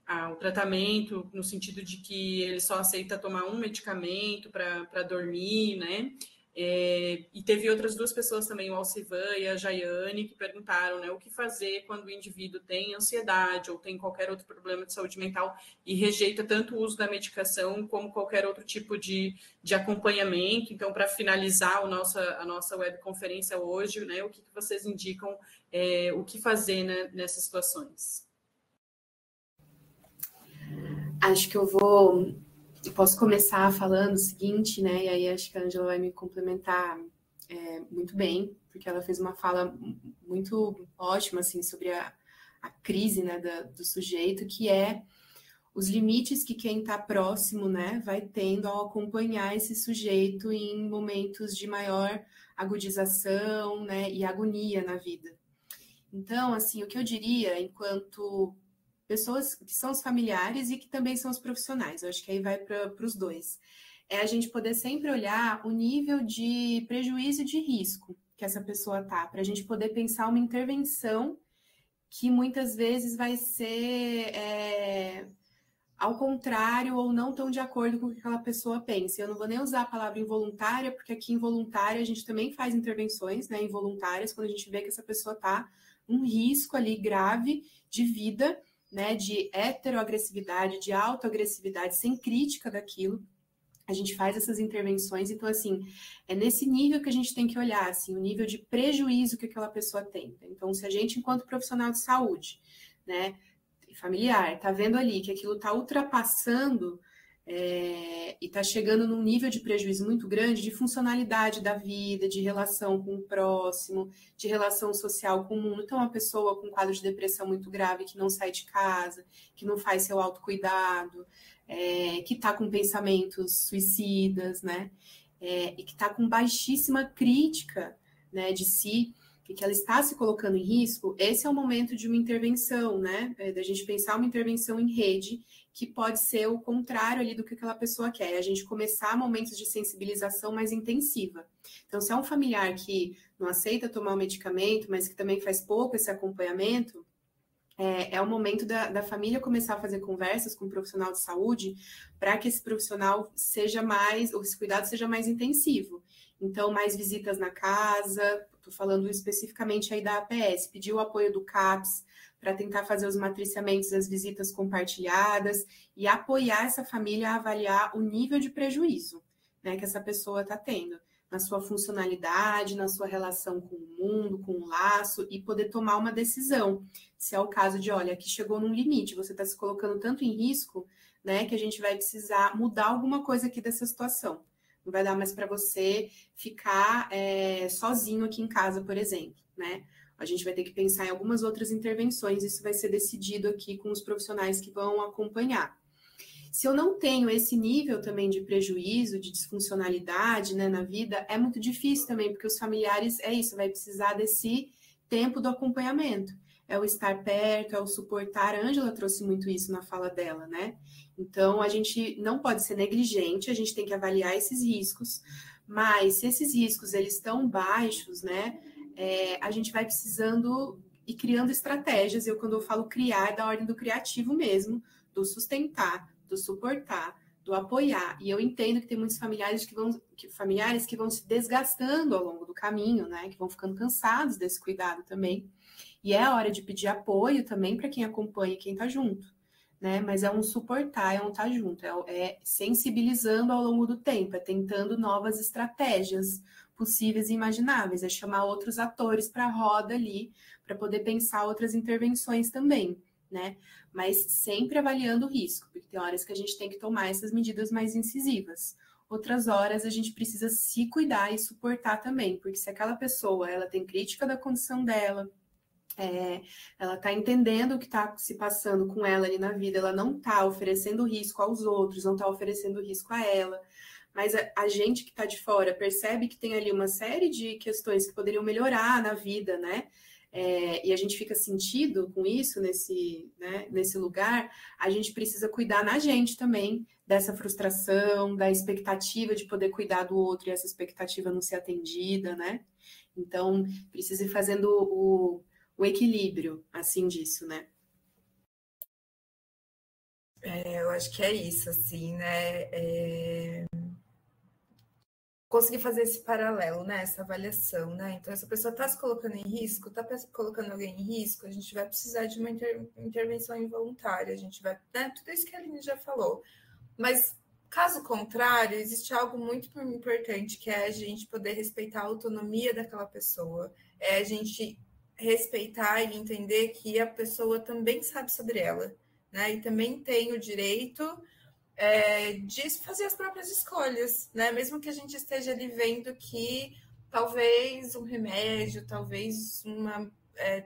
ao tratamento, no sentido de que ele só aceita tomar um medicamento para dormir, né? E teve outras duas pessoas também, o Alcivan e a Jaiane, que perguntaram, né, o que fazer quando o indivíduo tem ansiedade ou tem qualquer outro problema de saúde mental e rejeita tanto o uso da medicação como qualquer outro tipo de acompanhamento. Então, para finalizar a nossa webconferência hoje, né, o que vocês indicam, o que fazer, né, nessas situações? Acho que posso começar falando o seguinte, né? E aí acho que a Ângela vai me complementar muito bem, porque ela fez uma fala muito ótima, assim, sobre a crise, né, do sujeito, que é os limites que quem está próximo, né, vai tendo ao acompanhar esse sujeito em momentos de maior agudização, né, e agonia na vida. Então, assim, o que eu diria, enquanto pessoas que são os familiares e que também são os profissionais, eu acho que aí vai para os dois, é a gente poder sempre olhar o nível de prejuízo e de risco que essa pessoa tá, para a gente poder pensar uma intervenção que muitas vezes vai ser ao contrário ou não tão de acordo com o que aquela pessoa pensa. Eu não vou nem usar a palavra involuntária, porque aqui involuntária a gente também faz intervenções, né, involuntárias, quando a gente vê que essa pessoa tá um risco ali grave de vida, né, de heteroagressividade, de autoagressividade, sem crítica daquilo. A gente faz essas intervenções, então, assim, é nesse nível que a gente tem que olhar, assim, o nível de prejuízo que aquela pessoa tem. Então, se a gente, enquanto profissional de saúde, né, familiar, tá vendo ali que aquilo tá ultrapassando e tá chegando num nível de prejuízo muito grande de funcionalidade da vida, de relação com o próximo, de relação social com o mundo. Então, uma pessoa com um quadro de depressão muito grave, que não sai de casa, que não faz seu autocuidado, que está com pensamentos suicidas, né? E que está com baixíssima crítica, né, de si, que ela está se colocando em risco, esse é o momento de uma intervenção, né? Da gente pensar uma intervenção em rede, que pode ser o contrário ali do que aquela pessoa quer. A gente começar momentos de sensibilização mais intensiva. Então, se é um familiar que não aceita tomar o medicamento, mas que também faz pouco esse acompanhamento, é o momento da família começar a fazer conversas com o profissional de saúde para que esse profissional esse cuidado seja mais intensivo. Então, mais visitas na casa, estou falando especificamente aí da APS, pedir o apoio do CAPS para tentar fazer os matriciamentos das visitas compartilhadas e apoiar essa família a avaliar o nível de prejuízo, né, que essa pessoa está tendo na sua funcionalidade, na sua relação com o mundo, com o laço, e poder tomar uma decisão. Se é o caso de, olha, aqui chegou num limite, você está se colocando tanto em risco, né, que a gente vai precisar mudar alguma coisa aqui dessa situação. Não vai dar mais para você ficar sozinho aqui em casa, por exemplo, né? a gente vai ter que pensar em algumas outras intervenções, isso vai ser decidido aqui com os profissionais que vão acompanhar. Se eu não tenho esse nível também de prejuízo, de disfuncionalidade, né, na vida, é muito difícil também, porque os familiares, é isso, vai precisar desse tempo do acompanhamento. É o estar perto, é o suportar. A Ângela trouxe muito isso na fala dela, né? Então, a gente não pode ser negligente, a gente tem que avaliar esses riscos, mas se esses riscos eles estão baixos, né, a gente vai precisando e criando estratégias. Quando eu falo criar, é da ordem do criativo mesmo, do sustentar, do suportar, do apoiar. E eu entendo que tem muitos familiares que vão se desgastando ao longo do caminho, né, que vão ficando cansados desse cuidado também. E é a hora de pedir apoio também para quem acompanha e quem está junto, né? Mas é um suportar, é um estar junto, é sensibilizando ao longo do tempo, é tentando novas estratégias possíveis e imagináveis, é chamar outros atores para a roda ali, para poder pensar outras intervenções também, né? Mas sempre avaliando o risco, porque tem horas que a gente tem que tomar essas medidas mais incisivas. Outras horas a gente precisa se cuidar e suportar também, porque se aquela pessoa ela tem crítica da condição dela, ela está entendendo o que está se passando com ela ali na vida, ela não está oferecendo risco aos outros, não está oferecendo risco a ela, mas a gente que está de fora percebe que tem ali uma série de questões que poderiam melhorar na vida, né? E a gente fica sentido com isso nesse lugar, a gente precisa cuidar na gente também dessa frustração, da expectativa de poder cuidar do outro e essa expectativa não ser atendida, né? Então, precisa ir fazendo o equilíbrio, assim, disso, né? Eu acho que é isso, assim, né? Conseguir fazer esse paralelo, né? Essa avaliação, né? Então, essa pessoa está se colocando em risco, está colocando alguém em risco, a gente vai precisar de uma intervenção involuntária, a gente vai, né? Tudo isso que a Aline já falou. Mas, caso contrário, existe algo muito importante, que é a gente poder respeitar a autonomia daquela pessoa, é a gente respeitar e entender que a pessoa também sabe sobre ela, né? E também tem o direito de fazer as próprias escolhas, né? Mesmo que a gente esteja ali vendo que talvez um remédio, talvez uma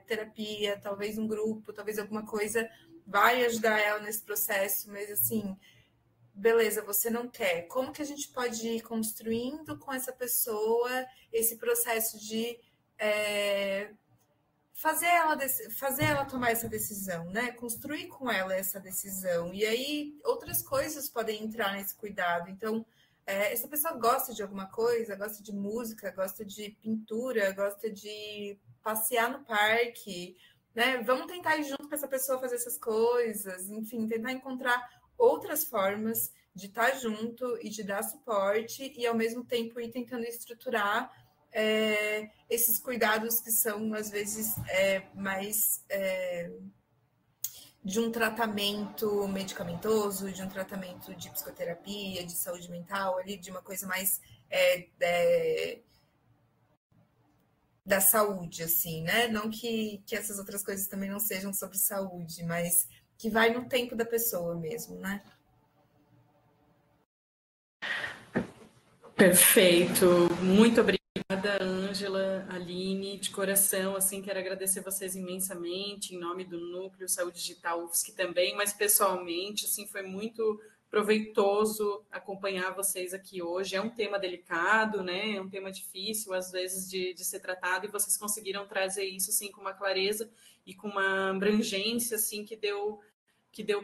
terapia, talvez um grupo, talvez alguma coisa vai ajudar ela nesse processo, mas assim, beleza, você não quer. Como que a gente pode ir construindo com essa pessoa esse processo de fazer ela tomar essa decisão, né? Construir com ela essa decisão. E aí outras coisas podem entrar nesse cuidado. Então, essa pessoa gosta de alguma coisa, gosta de música, gosta de pintura, gosta de passear no parque, né? Vamos tentar ir junto com essa pessoa fazer essas coisas, enfim, tentar encontrar outras formas de estar junto e de dar suporte e, ao mesmo tempo, ir tentando estruturar esses cuidados que são, às vezes, mais de um tratamento medicamentoso, de um tratamento de psicoterapia, de saúde mental, ali, de uma coisa mais da saúde, assim, né? Não que essas outras coisas também não sejam sobre saúde, mas que vai no tempo da pessoa mesmo, né? Perfeito. Muito obrigada, Ângela, Aline, de coração, assim, quero agradecer vocês imensamente, em nome do Núcleo Saúde Digital UFSC também, mas pessoalmente, assim, foi muito proveitoso acompanhar vocês aqui hoje. É um tema delicado, né? É um tema difícil, às vezes, de ser tratado, e vocês conseguiram trazer isso, assim, com uma clareza e com uma abrangência, assim, que deu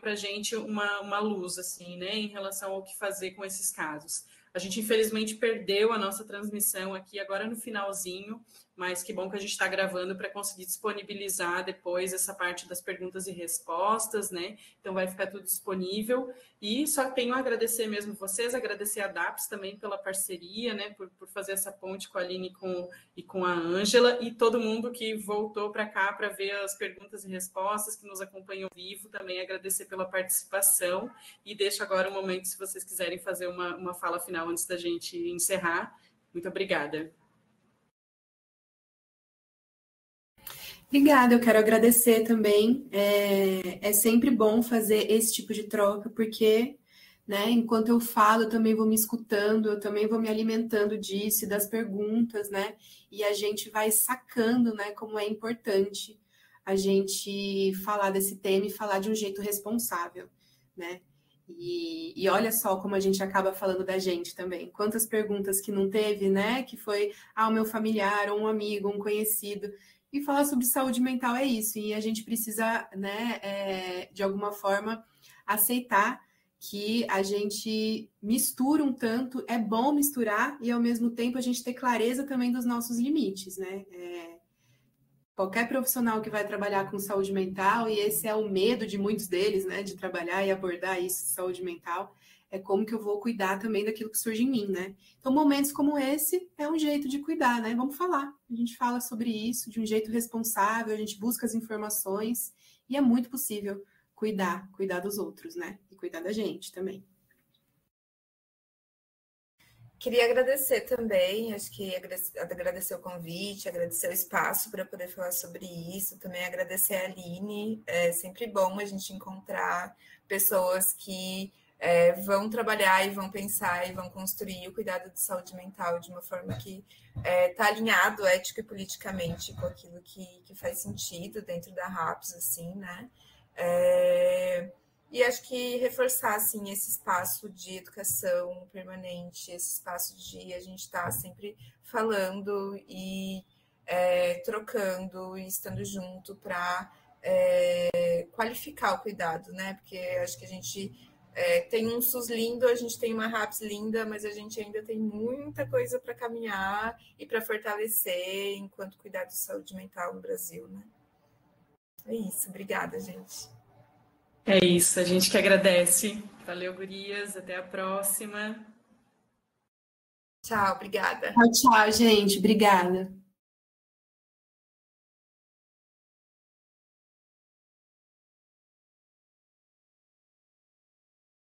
para a gente uma luz, assim, né, em relação ao que fazer com esses casos. A gente, infelizmente, perdeu a nossa transmissão aqui agora no finalzinho, mas que bom que a gente está gravando para conseguir disponibilizar depois essa parte das perguntas e respostas, né? Então vai ficar tudo disponível. E só tenho a agradecer mesmo vocês, agradecer a DAPS também pela parceria, né? Por fazer essa ponte com a Aline e com a Ângela, e todo mundo que voltou para cá para ver as perguntas e respostas, que nos acompanham vivo, também agradecer pela participação. E deixo agora um momento, se vocês quiserem fazer uma fala final antes da gente encerrar. Muito obrigada. Obrigada, eu quero agradecer também. É sempre bom fazer esse tipo de troca, porque né? Enquanto eu falo, eu também vou me escutando, eu também vou me alimentando disso, e das perguntas, né? E a gente vai sacando, né, como é importante a gente falar desse tema e falar de um jeito responsável, né? E olha só como a gente acaba falando da gente também. Quantas perguntas que não teve, né? Que foi, o meu familiar, ou um amigo, um conhecido. E falar sobre saúde mental é isso. E a gente precisa, né, de alguma forma, aceitar que a gente mistura um tanto, é bom misturar e, ao mesmo tempo, a gente ter clareza também dos nossos limites, né? Qualquer profissional que vai trabalhar com saúde mental, e esse é o medo de muitos deles, né, de trabalhar e abordar isso, saúde mental, é como que eu vou cuidar também daquilo que surge em mim, né? Então, momentos como esse é um jeito de cuidar, né? Vamos falar. A gente fala sobre isso de um jeito responsável, a gente busca as informações, e é muito possível cuidar dos outros, né? E cuidar da gente também. Queria agradecer também, acho que agradecer o convite, agradecer o espaço para poder falar sobre isso, também agradecer a Aline, é sempre bom a gente encontrar pessoas que vão trabalhar e vão pensar e vão construir o cuidado de saúde mental de uma forma que está alinhado ético e politicamente com aquilo que faz sentido dentro da RAPS, assim, né? E acho que reforçar assim, esse espaço de educação permanente, esse espaço de a gente estar sempre falando e trocando e estando junto para qualificar o cuidado, né? Porque acho que a gente tem um SUS lindo, a gente tem uma RAPS linda, mas a gente ainda tem muita coisa para caminhar e para fortalecer enquanto cuidado de saúde mental no Brasil, né? É isso, obrigada, gente. É isso, a gente que agradece. Valeu, gurias, até a próxima. Tchau, obrigada. Tchau, gente, obrigada.